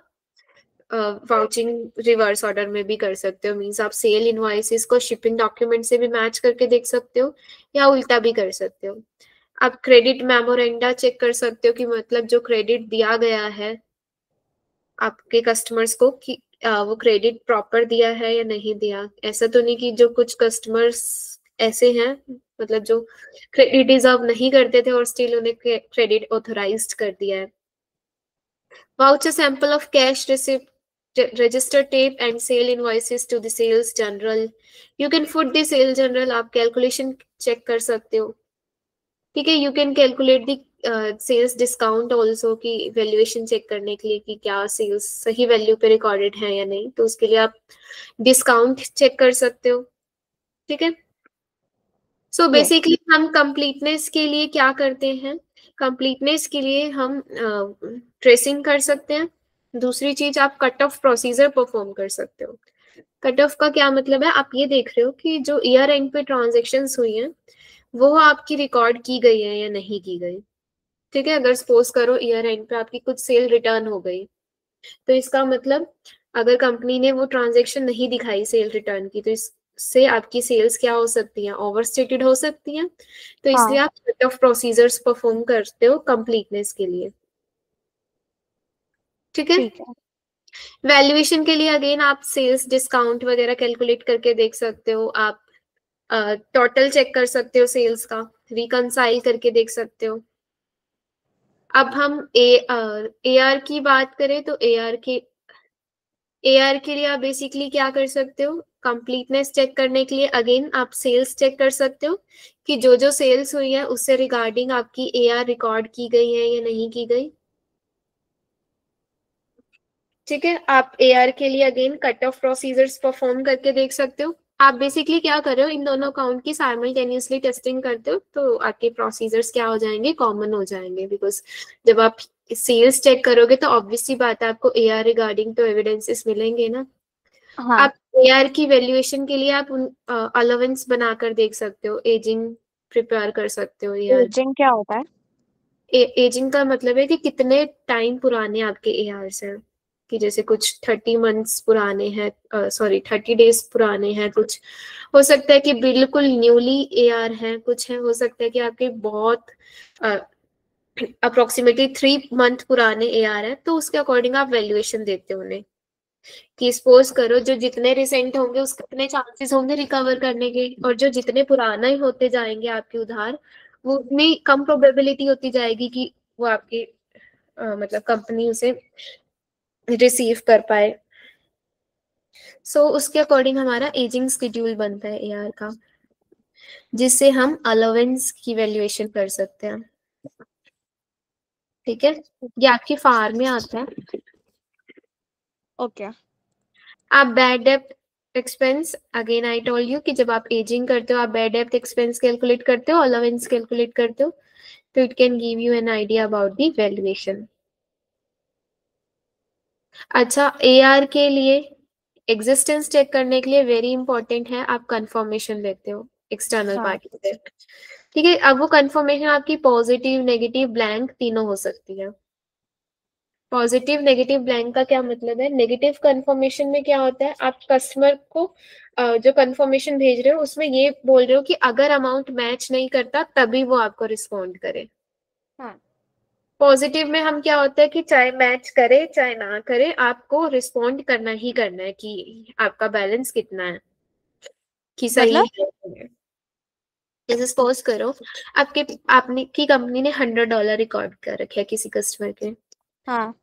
S1: वाउचिंग रिवर्स ऑर्डर में भी कर सकते हो, मीन्स आप सेल इनवॉइसेस को शिपिंग डॉक्यूमेंट से भी मैच करके देख सकते हो, या उल्टा भी कर सकते हो। आप क्रेडिट मेमोरेंडा चेक कर सकते हो, कि मतलब जो क्रेडिट दिया गया है आपके कस्टमर्स को, कि वो क्रेडिट प्रॉपर दिया है या नहीं दिया। ऐसा तो नहीं कि जो कुछ कस्टमर्स ऐसे हैं, मतलब जो क्रेडिट डिजर्व नहीं करते थे और स्टिल उन्हें क्रेडिट ऑथराइज्ड कर दिया है। Voucher sample of cash receipt, register tape and sale invoices to the sales general. You can put the sales general, आप कैलकुलेशन चेक कर सकते हो। ठीक है। You can calculate the sales discount also, की वैल्यूएशन चेक करने के लिए कि क्या सेल्स सही वैल्यू पे रिकॉर्डेड है या नहीं, तो उसके लिए आप डिस्काउंट चेक कर सकते हो। ठीक है। So
S2: yes.
S1: बेसिकली हम कंप्लीटनेस के लिए क्या करते हैं, कंप्लीटनेस के लिए हम ट्रेसिंग कर सकते हैं। दूसरी चीज, आप कट ऑफ प्रोसीजर परफॉर्म कर सकते हो। कट ऑफ का क्या मतलब है, आप ये देख रहे हो कि जो ईयर एंड पे ट्रांजेक्शन्स हुई हैं वो आपकी रिकॉर्ड की गई है या नहीं की गई। ठीक है। अगर सपोज करो ईयर एंड पे आपकी कुछ सेल रिटर्न हो गई, तो इसका मतलब अगर कंपनी ने वो ट्रांजेक्शन नहीं दिखाई सेल रिटर्न की, तो इससे आपकी सेल्स क्या हो सकती है, ओवरस्टेटेड हो सकती है। तो इसलिए
S2: हाँ।
S1: आप सेट ऑफ प्रोसीजर्स परफॉर्म करते हो कंप्लीटनेस के लिए। ठीक है।
S2: ठीक है।
S1: वैल्यूएशन के लिए अगेन आप सेल्स डिस्काउंट वगैरह कैलकुलेट करके देख सकते हो, आप टोटल चेक कर सकते हो सेल्स का, रिकंसाइल करके देख सकते हो। अब हम एआर की बात करें, तो एआर के लिए आप बेसिकली क्या कर सकते हो, कंप्लीटनेस चेक करने के लिए अगेन आप सेल्स चेक कर सकते हो, कि जो जो सेल्स हुई है उससे रिगार्डिंग आपकी एआर रिकॉर्ड की गई है या नहीं की गई। ठीक है, आप एआर के लिए again cut off procedures perform करके देख सकते हो। आप बेसिकली क्या कर रहे हो, इन दोनों अकाउंट की साइमल्टेनियसली टेस्टिंग करते हो तो आपके प्रोसीजर्स क्या हो जाएंगे, कॉमन हो जाएंगे। बिकॉज जब आप सेल्स चेक करोगे तो ऑब्वियस सी बात है आपको एआर रिगार्डिंग तो एविडेंसेस मिलेंगे ना।
S2: हाँ।
S1: आप एआर की वैल्यूएशन के लिए आप अलाउंस बनाकर देख सकते हो, एजिंग प्रिपेयर कर सकते हो एआर।
S2: एजिंग क्या होता है?
S1: एजिंग का मतलब है कि कितने टाइम पुराने आपके एआर्स हैं, कि जैसे कुछ 30 मंथ्स पुराने हैं, सॉरी 30 डेज पुराने हैं, कुछ हो सकता है कि बिल्कुल न्यूली एआर हैं, कुछ है हो सकता है कि आपके बहुत अप्रोक्सीमेटली 3 मंथ पुराने एआर है, तो उसके अकॉर्डिंग आप वैल्यूएशन देते हो उन्हें, कि सपोज करो जो जितने रिसेंट होंगे उसके कितने चांसेस होंगे रिकवर करने के, और जो जितने पुराना ही होते जाएंगे आपके उधार, वो उतनी कम प्रोबेबिलिटी होती जाएगी कि वो आपकी मतलब कंपनी उसे रिसीव कर पाए। सो उसके अकॉर्डिंग हमारा एजिंग शेड्यूल बनता है एआर का, जिससे हम अलाउंस की वैल्यूएशन कर सकते हैं। ठीक है, ये आपकी फार में आता है।
S2: ओके।
S1: आप बैड डेब्ट expense, again I told you कि जब आप एजिंग करते हो आप बैड डेब्ट एक्सपेंस कैलकुलेट करते हो, अलाउंस कैलकुलेट करते हो, तो it can give you an idea about the valuation. अच्छा, एआर के लिए एग्जिस्टेंस चेक करने के लिए वेरी इंपॉर्टेंट है, आप कंफर्मेशन लेते हो एक्सटर्नल
S2: हाँ।
S1: पार्टी से। ठीक है, अब वो कंफर्मेशन आपकी पॉजिटिव, नेगेटिव, ब्लैंक तीनों हो सकती है। पॉजिटिव, नेगेटिव, ब्लैंक का क्या मतलब है? नेगेटिव कंफर्मेशन में क्या होता है, आप कस्टमर को जो कंफर्मेशन भेज रहे हो उसमें ये बोल रहे हो कि अगर अमाउंट मैच नहीं करता तभी वो आपको रिस्पॉन्ड करे।
S2: हाँ।
S1: पॉजिटिव में हम क्या होता है कि चाहे मैच करे चाहे ना करे आपको रिस्पॉन्ड करना ही करना है कि आपका बैलेंस कितना है, कि सही
S2: मतलब?
S1: है। जैसे सपोज करो आपके आपने की कंपनी ने $100 रिकॉर्ड कर रखे है किसी कस्टमर के,
S2: हाँ।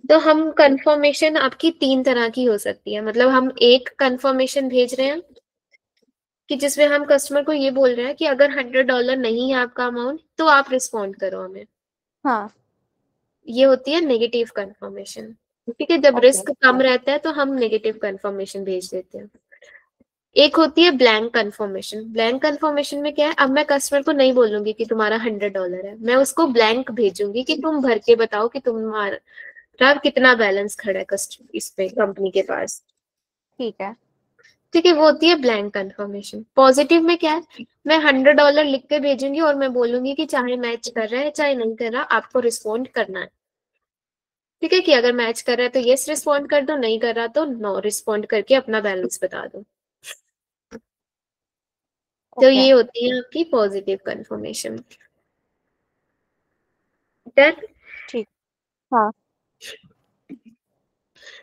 S1: तो हम कंफर्मेशन आपकी 3 तरह की हो सकती है। मतलब हम एक कंफर्मेशन भेज रहे हैं कि जिसमें हम कस्टमर को ये बोल रहे हैं कि अगर $100 नहीं है आपका अमाउंट तो आप रिस्पॉन्ड करो हमें।
S2: हाँ।
S1: ये होती है नेगेटिव कंफर्मेशन। ठीक है, जब
S2: ओके।
S1: रिस्क कम रहता है तो हम नेगेटिव कंफर्मेशन भेज देते हैं। एक होती है ब्लैंक कंफर्मेशन। ब्लैंक कंफर्मेशन में क्या है, अब मैं कस्टमर को नहीं बोलूंगी कि तुम्हारा $100 है, मैं उसको ब्लैंक भेजूंगी कि तुम भर के बताओ कि तुम्हारा कितना बैलेंस खड़ा है कस्टमर इस पे कंपनी के पास।
S2: ठीक है।
S1: ठीक है, वो होती है ब्लैंक कंफर्मेशन। पॉजिटिव में क्या है, मैं $100 लिख के भेजूंगी और मैं बोलूंगी कि चाहे मैच कर रहा है चाहे नहीं कर रहा आपको रिस्पॉन्ड करना है। ठीक है, कि अगर मैच कर रहा है तो यस रिस्पॉन्ड कर दो, नहीं कर रहा तो नो रिस्पॉन्ड करके अपना बैलेंस बता दो। तो
S2: ओके।
S1: ये होती है आपकी पॉजिटिव कंफर्मेशन। डन।
S2: ठीक। हाँ।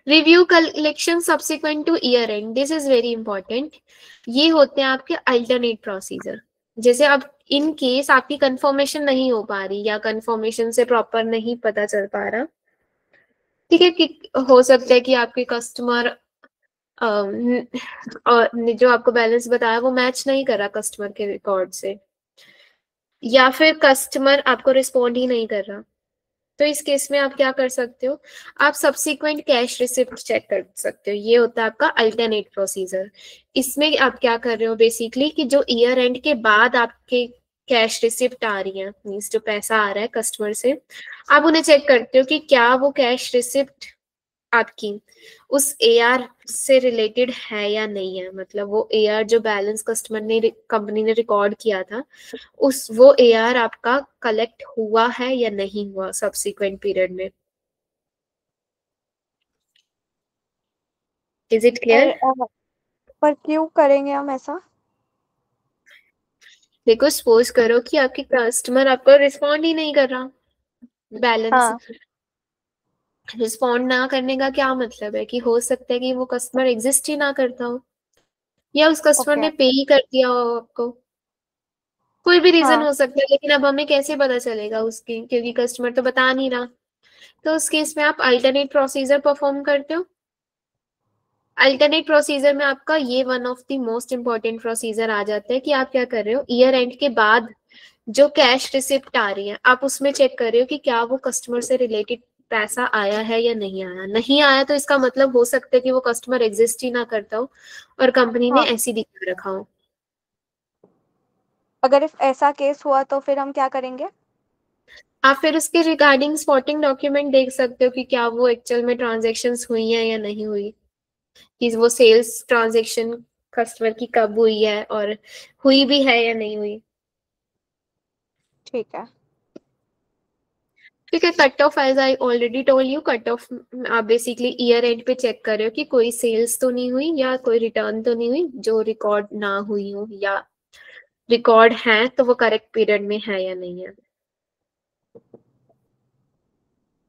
S1: Review collection subsequent two year and, this is very important. ये होते हैं आपके अल्टरनेट प्रोसीजर। जैसे अब इन केस आपकी कंफर्मेशन नहीं हो पा रही या कंफर्मेशन से प्रॉपर नहीं पता चल पा रहा, ठीक है, कि हो सकता है कि आपके कस्टमर और ने जो आपको बैलेंस बताया वो मैच नहीं कर रहा कस्टमर के रिकॉर्ड से, या फिर कस्टमर आपको रिस्पॉन्ड ही नहीं कर रहा, तो इस केस में आप क्या कर सकते हो, आप सब्सिक्वेंट कैश रिसिप्ट चेक कर सकते हो। ये होता है आपका अल्टरनेट प्रोसीजर। इसमें आप क्या कर रहे हो बेसिकली कि जो ईयर एंड के बाद आपके कैश रिसिप्ट आ रही है, मीन्स जो पैसा आ रहा है कस्टमर से, आप उन्हें चेक करते हो कि क्या वो कैश रिसिप्ट आपकी उस एआर से रिलेटेड है या नहीं है। मतलब वो एआर जो बैलेंस कस्टमर ने कंपनी ने रिकॉर्ड किया था उस वो एआर आपका कलेक्ट हुआ है या नहीं हुआ सब्सिक्वेंट पीरियड में। इज इट
S2: पर
S1: क्लियर?
S2: पर क्यों करेंगे हम ऐसा?
S1: देखो सपोज करो कि आपकी कस्टमर आपको रिस्पॉन्ड ही नहीं कर रहा, बैलेंस
S2: हाँ।
S1: रिस्पॉन्ड ना करने का क्या मतलब है कि हो सकता है कि वो कस्टमर एग्जिस्ट ही ना करता हो, या उस कस्टमर
S2: ओके।
S1: ने पे ही कर दिया हो आपको। कोई भी रीजन
S2: हाँ।
S1: हो सकता है, लेकिन अब हमें कैसे पता चलेगा उसकी, क्योंकि कस्टमर तो बता नहीं रहा। तो उस केस में आप अल्टरनेट प्रोसीजर परफॉर्म करते हो। अल्टरनेट प्रोसीजर में आपका ये one of the most important procedure आ जाता है कि आप क्या कर रहे हो, ईयर एंड के बाद जो कैश रिसिप्ट आ रही है आप उसमें चेक कर रहे हो कि क्या वो कस्टमर से रिलेटेड पैसा आया है या नहीं आया। नहीं आया तो इसका मतलब हो सकता है कि वो कस्टमर एग्जिस्ट ही ना करता हो और कंपनी ने
S2: हाँ,
S1: ऐसी दिखा रखा हो।
S2: अगर इफ ऐसा केस हुआ तो फिर हम क्या करेंगे?
S1: आप फिर उसके रिगार्डिंग स्पॉटिंग डॉक्यूमेंट देख सकते हो कि क्या वो एक्चुअल में ट्रांजेक्शन्स हुई है या नहीं हुई, कि वो सेल्स ट्रांजेक्शन कस्टमर की कब हुई है और हुई भी है या नहीं हुई।
S2: ठीक है।
S1: ठीक है, cut off as I already told you, cut off आप बेसिकली ईयर एंड पे चेक कर रहे हो कि कोई सेल्स तो नहीं हुई या कोई रिटर्न तो नहीं हुई जो रिकॉर्ड ना हुई हो, या रिकॉर्ड है तो वो करेक्ट पीरियड में है या नहीं है।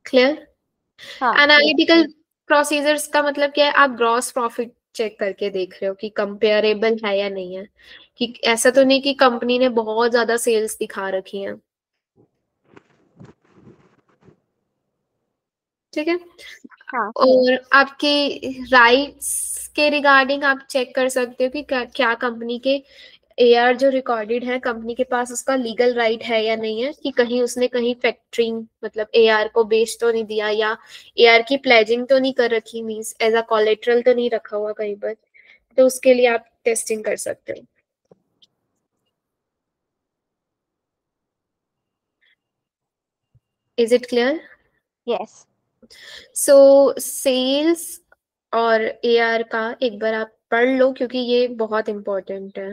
S1: क्लियर?
S2: हाँ, ये
S1: एनालिटिकल प्रोसीजर्स का मतलब क्या है, आप ग्रॉस प्रॉफिट चेक करके देख रहे हो कि कंपेरेबल है या नहीं है, कि ऐसा तो नहीं कि कंपनी ने बहुत ज्यादा सेल्स दिखा रखी है। ठीक है,
S2: हाँ।
S1: और आपके राइट्स के रिगार्डिंग आप चेक कर सकते हो कि क्या कंपनी के एआर जो रिकॉर्डेड है कंपनी के पास उसका लीगल राइट है या नहीं है, कि कहीं उसने कहीं फैक्टरिंग मतलब एआर को बेच तो नहीं दिया या एआर की प्लेजिंग तो नहीं कर रखी, मींस एज अ कोलेट्रल तो नहीं रखा हुआ कहीं पर। तो उसके लिए आप टेस्टिंग कर सकते हो। Is it clear?
S2: Yes.
S1: So sales और एआर का एक बार आप पढ़ लो क्योंकि ये बहुत इंपॉर्टेंट है।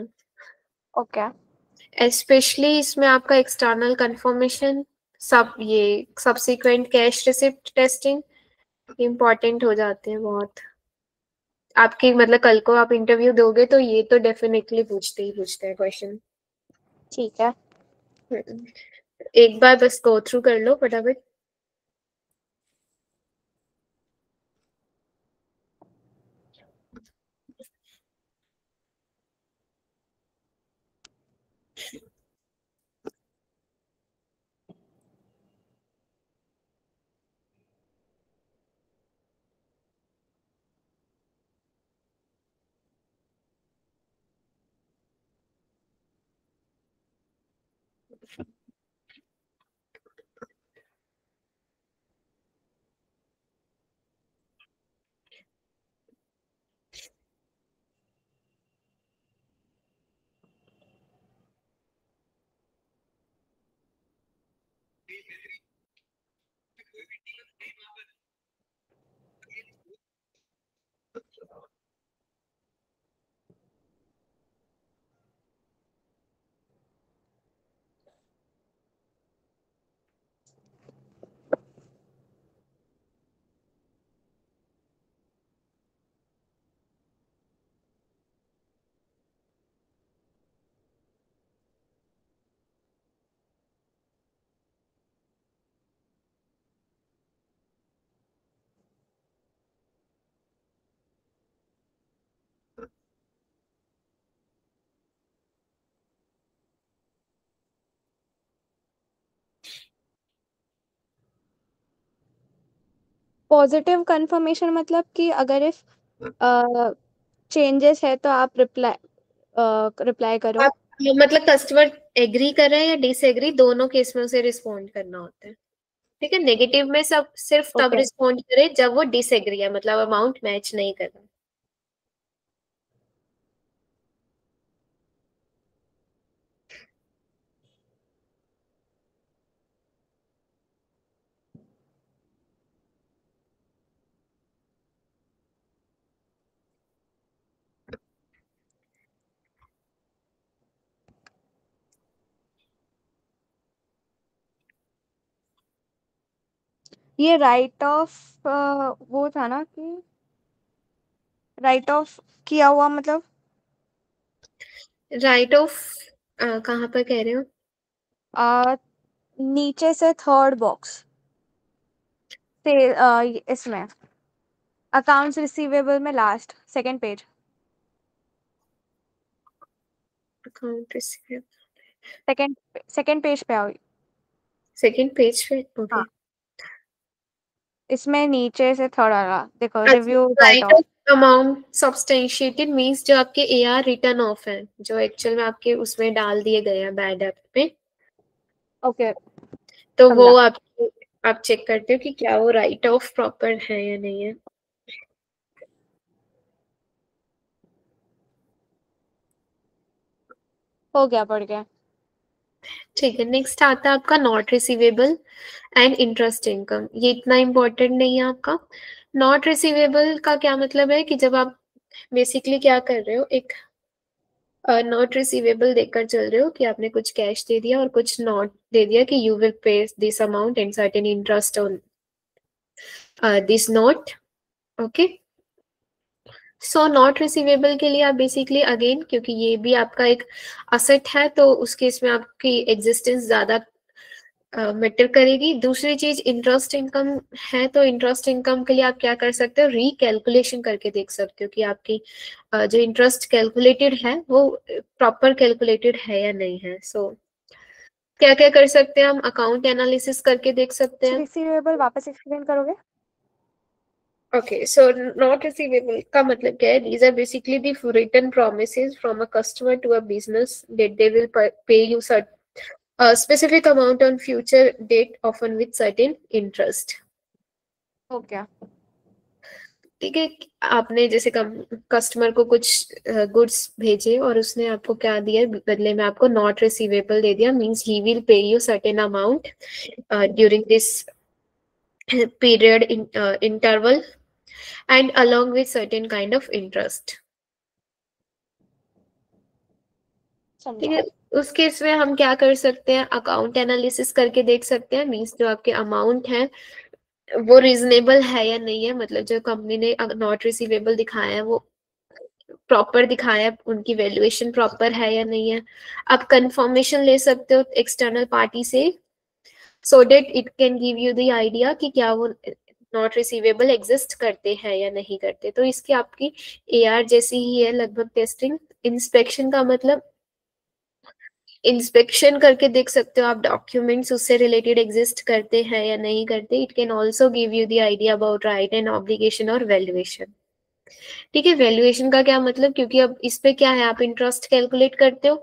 S2: ओके।
S1: स्पेशली इसमें आपका एक्सटर्नल कंफर्मेशन, सब ये subsequent cash receipt testing important हो जाते हैं बहुत। आपकी मतलब कल को आप इंटरव्यू दोगे तो ये तो डेफिनेटली पूछते ही पूछते हैं क्वेश्चन।
S2: ठीक है।
S1: एक बार बस गो थ्रू कर लो फटाफट।
S2: पॉजिटिव कंफर्मेशन मतलब कि अगर इफ चेंजेस है तो आप रिप्लाई करो।
S1: आप मतलब कस्टमर एग्री कर रहे हैं या डिसएग्री, दोनों केस में उसे रिस्पॉन्ड करना होता है। ठीक है, नेगेटिव में सब सिर्फ तब
S2: ओके।
S1: रिस्पॉन्ड करे जब वो डिसएग्री है, मतलब अमाउंट मैच नहीं कर रहा।
S2: ये राइट ऑफ वो था ना कि राइट ऑफ किया हुआ मतलब
S1: राइट ऑफ कहाँ पर कह रहे हो?
S2: अ, नीचे से थर्ड बॉक्स से इसमें अकाउंट्स रिसीवेबल में last second page.
S1: Account receive
S2: second second page पे आओ।
S1: सेकंड पेज पे, ओके।
S2: हाँ, इसमें नीचे से थर्ड वाला देखो,
S1: अच्छा,
S2: review right
S1: right
S2: of.
S1: Of amount substantiated means जो आपके एआर रिटर्न ऑफ है, जो एक्चुअल में आपके उसमें डाल दिए गए हैं बैड ऐप में,
S2: ओके,
S1: तो वो
S2: समझा।
S1: आपके आप चेक करते हो कि क्या वो राइट ऑफ प्रॉपर है या नहीं है।
S2: हो गया, पढ़ गया।
S1: ठीक है, नेक्स्ट आता है आपका not receivable and interest income. ये इतना इम्पोर्टेंट नहीं है आपका। नॉट रिसीवेबल का क्या मतलब है कि जब आप बेसिकली क्या कर रहे हो, एक नॉट रिसीवेबल देकर चल रहे हो कि आपने कुछ कैश दे दिया और कुछ नॉट दे दिया कि you will pay this amount and certain interest on this not. Okay, so not receivable के लिए आप बेसिकली अगेन, क्योंकि ये भी आपका एक असेट है तो उस केस में आपकी एग्जिस्टेंस ज्यादा मैटर करेगी। दूसरी चीज इंटरेस्ट इनकम है, तो इंटरेस्ट इनकम के लिए आप क्या कर सकते हो, रिकैलकुलेशन करके देख सकते हो कि आपकी जो इंटरेस्ट कैलकुलेटेड है वो प्रॉपर कैलकुलेटेड है या नहीं है। सो क्या क्या कर सकते हैं हम, अकाउंट एनालिसिस करके देख सकते हैं।
S2: रिसीवेबल वापस एक्सप्लेन करोगे?
S1: ओके, सो नॉट रिसीवेबल का मतलब क्या है, these are basically the written promises from a customer to a business that they will pay you a specific amount on future date, often with certain interest.
S2: हो गया।
S1: ठीक है, आपने जैसे कस्टमर को कुछ गुड्स भेजे और उसने आपको क्या दिया, बदले में आपको नॉट रिसीवेबल दे दिया, means he will pay you certain amount during this period interval and along with certain kind of interest. ठीक
S2: समझा।
S1: है, उस केस में हम क्या कर सकते हैं, अकाउंट एनालिसिस करके देख सकते हैं, मींस जो आपके अमाउंट है वो रीजनेबल है या नहीं है, मतलब जो कंपनी ने नॉट रिसीवेबल दिखाया है वो प्रॉपर दिखाया है, उनकी वैल्यूएशन प्रॉपर है या नहीं है। आप कंफर्मेशन ले सकते हो एक्सटर्नल पार्टी से, so that it can give you the idea कि क्या वो नॉट रिसीवेबल एग्जिस्ट करते हैं या नहीं करते। तो इसकी आपकी एआर जैसी ही है लगभग टेस्टिंग। इंस्पेक्शन का मतलब इंस्पेक्शन करके देख सकते हो आप डॉक्यूमेंट्स उससे रिलेटेड एग्जिस्ट करते हैं या नहीं करते। It can also give you the idea about right and obligation और वैल्यूएशन। ठीक है, वैल्यूएशन का क्या मतलब, क्योंकि अब इस पे क्या है, आप इंटरेस्ट कैलकुलेट करते हो,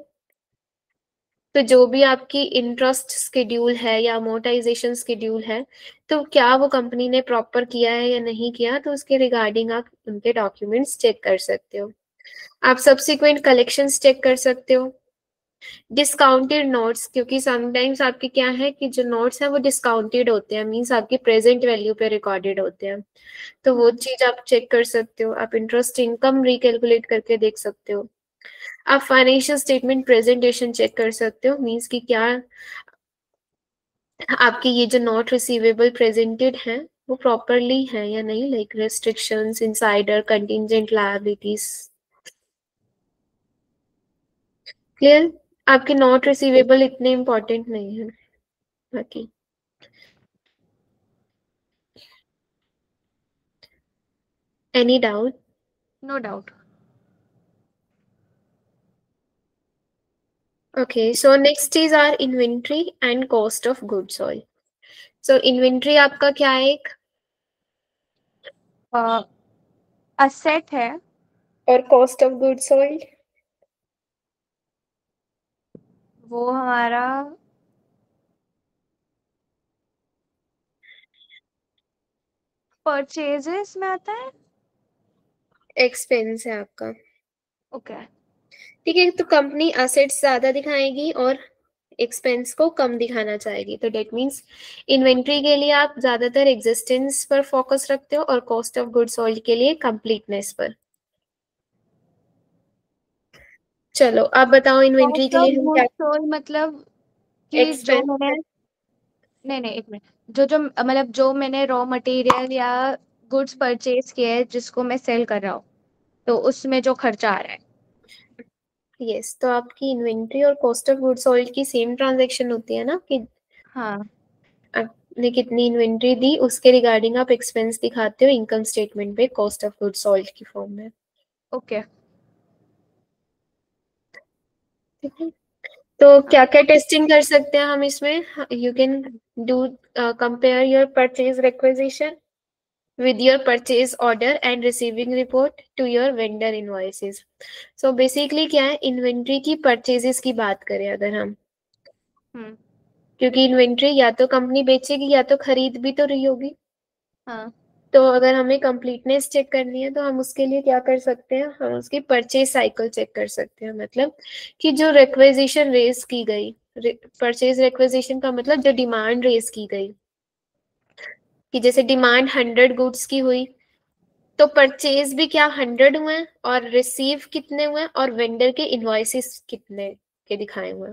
S1: तो जो भी आपकी इंटरेस्ट स्केड्यूल है या अमोर्टाइजेशन स्केड्यूल है, तो क्या वो कंपनी ने प्रॉपर किया है या नहीं किया, तो उसके रिगार्डिंग आप उनके डॉक्यूमेंट्स चेक कर सकते हो। आप सब्सिक्वेंट कलेक्शंस चेक कर सकते हो। डिस्काउंटेड नोट्स, क्योंकि समटाइम्स आपके क्या है कि जो नोट्स हैं वो डिस्काउंटेड होते हैं, मींस आपकी प्रेजेंट वैल्यू पे रिकॉर्डेड होते हैं, तो वो चीज आप चेक कर सकते हो। आप इंटरेस्ट इनकम रिकैलकुलेट करके देख सकते हो। आप फाइनेंशियल स्टेटमेंट प्रेजेंटेशन चेक कर सकते हो, मींस कि क्या आपके ये जो नॉट रिसीवेबल प्रेजेंटेड है वो प्रॉपरली है या नहीं, like restrictions, insider, contingent liabilities. Clear? आपके नॉट रिसीवेबल इतने इंपॉर्टेंट नहीं है बाकी। Any doubt?
S2: No doubt.
S1: Okay, so next is our inventory and cost of goods sold. So inventory आपका क्या है, एक
S2: असेट है।
S1: और cost of goods sold?
S2: वो हमारा परचेजेस में आता है।
S1: एक्सपेंस है आपका।
S2: ओके।
S1: ठीक है, तो कंपनी असेट्स ज्यादा दिखाएगी और एक्सपेंस को कम दिखाना चाहेगी, तो डेट मीन्स इन्वेंट्री के लिए आप ज्यादातर एग्जिस्टेंस पर फोकस रखते हो और कॉस्ट ऑफ गुड्स सोल्ड के लिए कंप्लीटनेस पर। चलो आप बताओ इन्वेंट्री
S2: कॉस्ट
S1: के
S2: ऑफ
S1: लिए हम क्या,
S2: गुड्स सोल्ड मतलब कि जो
S1: एक्सपेंस।
S2: मैंने, नहीं नहीं, एक मिनट, जो जो मतलब जो मैंने रॉ मटेरियल या गुड्स परचेज किए हैं जिसको मैं सेल कर रहा हूँ, तो उसमें जो खर्चा आ रहा है।
S1: यस, तो आपकी इन्वेंट्री और कॉस्ट ऑफ गुड्स सोल्ड की सेम ट्रांजेक्शन होती है ना, कि
S2: हाँ।
S1: आपने कितनी इन्वेंट्री दी उसके रिगार्डिंग आप एक्सपेंस दिखाते हो इनकम स्टेटमेंट पे कॉस्ट ऑफ गुड्स सोल्ड की फॉर्म में।
S2: ओके।
S1: ठीक है, तो
S2: हाँ।
S1: क्या क्या टेस्टिंग कर सकते हैं हम इसमें, you can do compare your purchase requisition with your purchase order and receiving report to your vendor invoices. So basically क्या है, इन्वेंट्री की परचेजेस की बात करें अगर हम,
S2: हम्म।
S1: क्योंकि इन्वेंट्री या तो कंपनी बेचेगी या तो खरीद भी तो रही होगी।
S2: हाँ
S1: तो अगर हमें कंप्लीटनेस चेक करनी है तो हम उसके लिए क्या कर सकते हैं, हम उसकी परचेज साइकिल चेक कर सकते हैं। मतलब कि जो रिक्वेजिशन रेज की गई, परचेज रिक्वेजिशन का मतलब जो डिमांड रेज की गई, कि जैसे डिमांड 100 गुड्स की हुई तो परचेज भी क्या 100 हुए और रिसीव कितने हुए और वेंडर के इनवॉइसेस कितने के दिखाए हुए।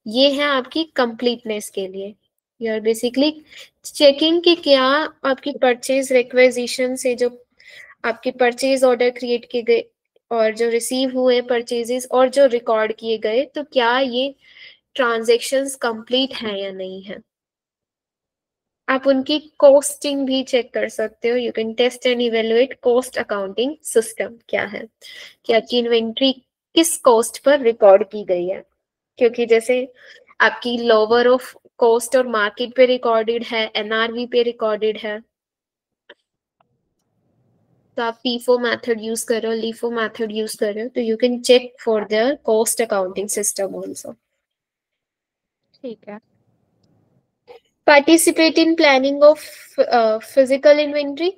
S1: ये है आपकी कंप्लीटनेस के लिए। यू आर बेसिकली चेकिंग कि क्या आपकी परचेज रिक्वेजिशन से जो आपके परचेज ऑर्डर क्रिएट किए गए और जो रिसीव हुए परचेजेस और जो रिकॉर्ड किए गए, तो क्या ये ट्रांजेक्शन्स कंप्लीट हैं या नहीं है। आप उनकी कॉस्टिंग भी चेक कर सकते हो। You can test and evaluate cost accounting system क्या है, कि आपकी इन्वेंट्री किस कॉस्ट पर रिकॉर्ड की गई है। क्योंकि जैसे आपकी लोअर ऑफ कॉस्ट और मार्केट पे रिकॉर्डेड है, एनआरवी पे रिकॉर्डेड है, तो आप फीफो मेथड यूज कर रहे हो, लीफो मेथड यूज कर रहे हो, तो you can check for the cost accounting system also.
S2: ठीक है।
S1: Participate in planning of physical inventory.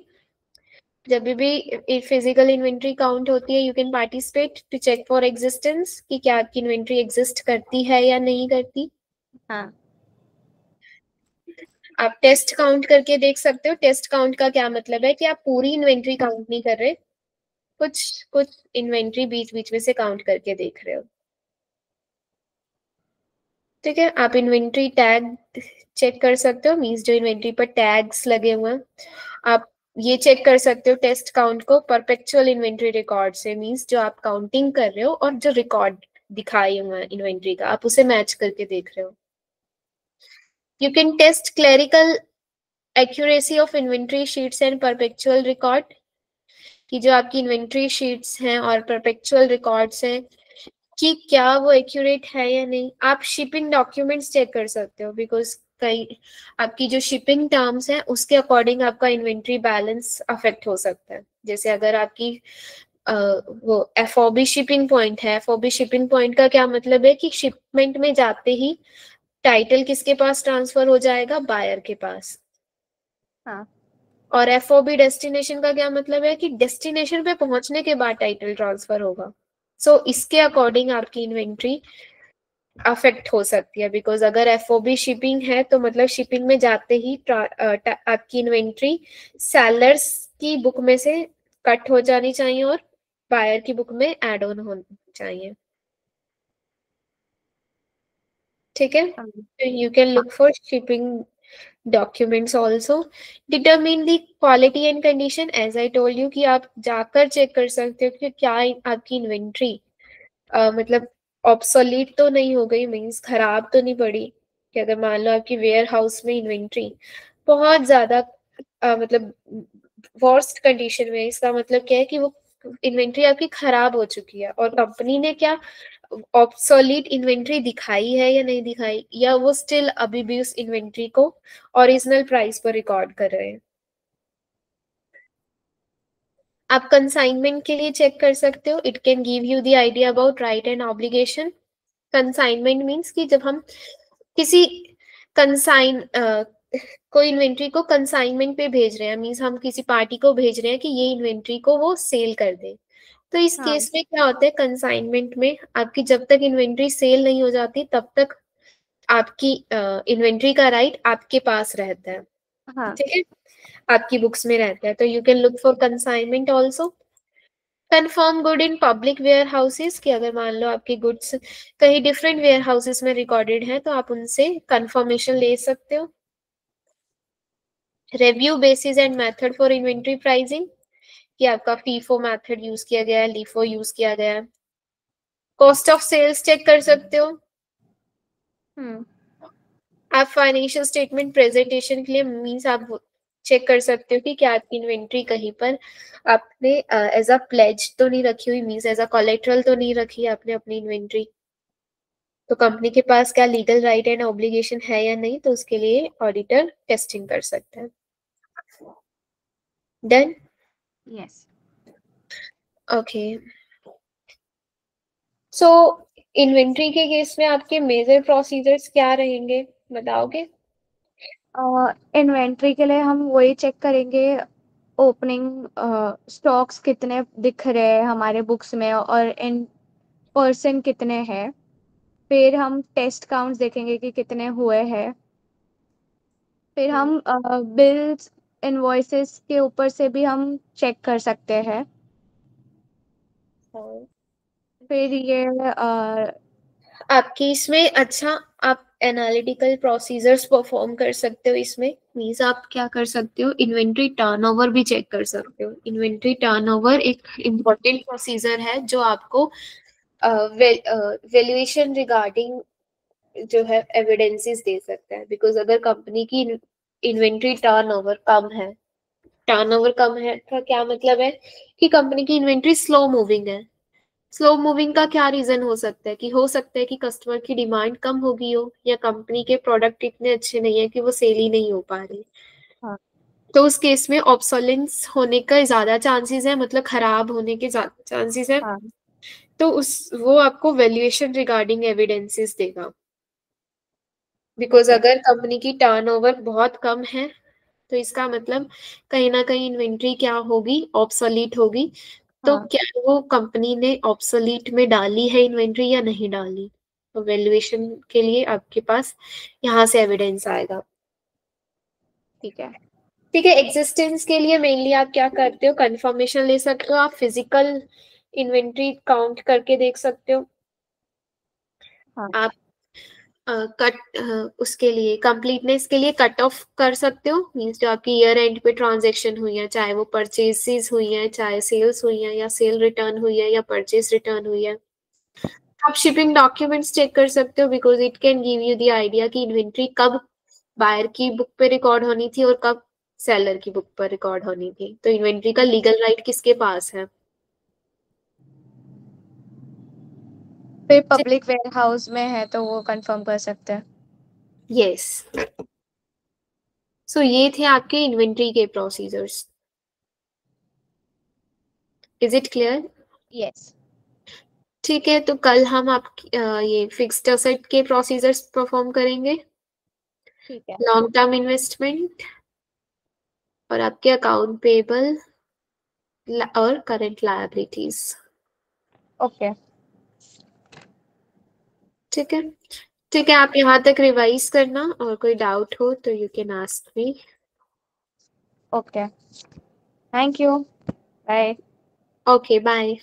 S1: जब भी फिजिकल इन्वेंट्री काउंट होती है, you can participate to check for existence, कि क्या आपकी इन्वेंट्री एग्जिस्ट करती है या नहीं करती।
S2: हाँ
S1: आप टेस्ट काउंट करके देख सकते हो। टेस्ट काउंट का क्या मतलब है कि आप पूरी इन्वेंट्री काउंट नहीं कर रहे, कुछ कुछ इन्वेंट्री बीच बीच में से काउंट करके देख रहे हो। ठीक है। आप इन्वेंट्री टैग चेक कर सकते हो, मीन्स जो इन्वेंट्री पर टैग्स लगे हुए हैं। आप ये चेक कर सकते हो टेस्ट काउंट को परपेचुअल इन्वेंट्री रिकॉर्ड से, मीन्स जो आप काउंटिंग कर रहे हो और जो रिकॉर्ड दिखाए हुए हैं इन्वेंट्री का, आप उसे मैच करके देख रहे हो। You can test clerical accuracy of inventory sheets and perpetual record, कि जो आपकी इन्वेंट्री शीट्स हैं और परपेचुअल रिकॉर्ड्स हैं कि क्या वो एक्यूरेट है या नहीं। आप शिपिंग डॉक्यूमेंट्स चेक कर सकते हो, बिकॉज कई आपकी जो शिपिंग टर्म्स हैं उसके अकॉर्डिंग आपका इन्वेंट्री बैलेंस अफेक्ट हो सकता है। जैसे अगर आपकी वो एफओबी शिपिंग पॉइंट है, एफओबी शिपिंग पॉइंट का क्या मतलब है कि शिपमेंट में जाते ही टाइटल किसके पास ट्रांसफर हो जाएगा, बायर के पास।
S2: हाँ
S1: और एफओबी डेस्टिनेशन का क्या मतलब है कि डेस्टिनेशन पे पहुंचने के बाद टाइटल ट्रांसफर होगा। सो इसके अकॉर्डिंग आपकी इन्वेंट्री अफेक्ट हो सकती है। बिकॉज अगर एफओबी शिपिंग है तो मतलब शिपिंग में जाते ही आपकी इन्वेंट्री सेलर्स की बुक में से कट हो जानी चाहिए और बायर की बुक में एड ऑन होनी चाहिए। ठीक है।
S2: हाँ
S1: you can look for shipping documents also. Determine the quality and condition, as I told you कि आप जाकर चेक कर सकते हो कि क्या आपकी इन्वेंट्री मतलब ऑब्सोलीट तो नहीं हो गई, मीन्स खराब तो नहीं पड़ी। कि अगर मान लो आपकी वेयर हाउस में इन्वेंट्री बहुत ज्यादा मतलब वर्स्ट कंडीशन में, इसका मतलब क्या है कि वो इन्वेंट्री आपकी खराब हो चुकी है और कंपनी ने क्या ऑब्सोलीट इन्वेंट्री दिखाई है या नहीं दिखाई, या वो स्टिल अभी भी उस इन्वेंट्री को ओरिजिनल प्राइस पर रिकॉर्ड कर रहे हैं। आप कंसाइनमेंट के लिए चेक कर सकते हो। It can give you the idea about right and obligation. Consignment means कि जब हम किसी कंसाइन कोई इन्वेंट्री को कंसाइनमेंट पे भेज रहे हैं, मीन्स हम किसी पार्टी को भेज रहे हैं कि ये इन्वेंट्री को वो सेल कर दे। तो इस
S2: हाँ
S1: केस में क्या होता है, कंसाइनमेंट में आपकी जब तक इन्वेंट्री सेल नहीं हो जाती तब तक आपकी इन्वेंट्री का राइट आपके पास रहता है।
S2: हाँ
S1: ठीक है, आपकी बुक्स में रहता है। तो you can look for consignment also. Confirm good in public warehouses, कि अगर मान लो आपके गुड्स कहीं डिफरेंट वेयर हाउसेस में रिकॉर्डेड है तो आप उनसे कंफर्मेशन ले सकते हो। Review basis and method for inventory pricing, कि आपका फीफो मेथड यूज किया गया है, लीफो यूज किया गया है। कॉस्ट ऑफ सेल्स चेक कर सकते हो।
S2: हम्म
S1: आप फाइनेंशियल स्टेटमेंट प्रेजेंटेशन के लिए मीन्स आप चेक कर सकते हो कि क्या आपकी इन्वेंट्री कहीं पर आपने एज अ प्लेज तो नहीं रखी हुई, मीन्स एज अ कोलेट्रल तो नहीं रखी है आपने अपनी इन्वेंट्री। तो कंपनी के पास क्या लीगल राइट एंड ऑब्लिगेशन है या नहीं, तो उसके लिए ऑडिटर टेस्टिंग कर सकता है। Done.
S2: Yes
S1: okay. So inventory के केस में आपके मेजर प्रोसीजर्स क्या रहेंगे। बताओगे?
S2: इन्वेंट्री के लिए हम वही चेक करेंगे, ओपनिंग स्टॉक्स कितने दिख रहे हैं हमारे बुक्स में और इन पर्सन कितने हैं। फिर हम टेस्ट काउंट्स देखेंगे कि कितने हुए हैं। फिर हम बिल्स इनवॉइसेस के ऊपर से भी हम चेक कर सकते हैं।
S1: हाँ।
S2: फिर ये
S1: आपकी इसमें अच्छा, आप एनालिटिकल प्रोसीजर्स परफॉर्म कर सकते हो इसमें। मीन्स आप क्या कर सकते हो, इन्वेंट्री टर्नओवर भी चेक कर सकते हो। इन्वेंट्री टर्नओवर एक इम्पोर्टेंट प्रोसीजर है जो आपको वैल्यूएशन रिगार्डिंग जो है एविडेंसेस दे सकता है। बिकॉज अगर कंपनी की इन्वेंट्री टर्नओवर कम है तो क्या मतलब है कि कंपनी की इन्वेंट्री स्लो मूविंग है। स्लो मूविंग का क्या रीजन हो सकता है, कि हो सकता है कि कस्टमर की डिमांड कम हो गई हो, या कंपनी के प्रोडक्ट इतने अच्छे नहीं है कि वो सेल ही नहीं हो पा रही।
S2: हाँ।
S1: तो उस केस में ऑब्सोलेंस होने का ज्यादा चांसेस है, मतलब खराब होने के ज्यादा चांसेस है।
S2: हाँ।
S1: तो उस वो आपको वैल्यूएशन रिगार्डिंग एविडेंसेस देगा। Because
S2: okay.
S1: अगर कंपनी की टर्नओवर बहुत कम है तो इसका मतलब कहीं ना कहीं इन्वेंट्री क्या होगी, ऑब्सोलीट होगी। तो
S2: हाँ।
S1: क्या वो कंपनी ने ऑब्सोलीट में डाली है इन्वेंट्री या नहीं डाली। तो वैल्यूएशन के लिए आपके पास यहाँ से एविडेंस आएगा।
S2: ठीक है।
S1: ठीक है, एग्जिस्टेंस के लिए मेनली आप क्या करते हो, कंफर्मेशन ले सकते हो, आप फिजिकल इन्वेंट्री काउंट करके देख सकते हो।
S2: हाँ।
S1: आप कट उसके लिए कंप्लीटनेस के लिए कट ऑफ कर सकते हो। मींस जो आपकी ईयर एंड पे ट्रांजैक्शन हुई है, चाहे वो परचेजेस हुई है, चाहे सेल्स हुई है, या सेल रिटर्न हुई है, या परचेज रिटर्न हुई है। आप शिपिंग डॉक्यूमेंट्स चेक कर सकते हो, because it can give you the idea कि इन्वेंट्री कब बायर की बुक पे रिकॉर्ड होनी थी और कब सेलर की बुक पर रिकॉर्ड होनी थी। तो इन्वेंट्री का लीगल राइट किसके पास है।
S2: फिर पब्लिक वेयर हाउस में है तो वो कंफर्म कर सकते हैं।
S1: यस। सो ये थे आपके इन्वेंट्री के procedures. Is it clear?
S2: Yes.
S1: ठीक है, तो कल हम आप ये फिक्स्ड असेट के प्रोसीजर्स परफॉर्म करेंगे,
S2: ठीक है।
S1: लॉन्ग टर्म इन्वेस्टमेंट और आपके अकाउंट पेबल और करंट लायबिलिटीज।
S2: ओके।
S1: ठीक है। ठीक है, आप यहाँ तक रिवाइज करना, और कोई डाउट हो तो you can ask me.
S2: Okay. Thank you. Bye.
S1: Okay, bye.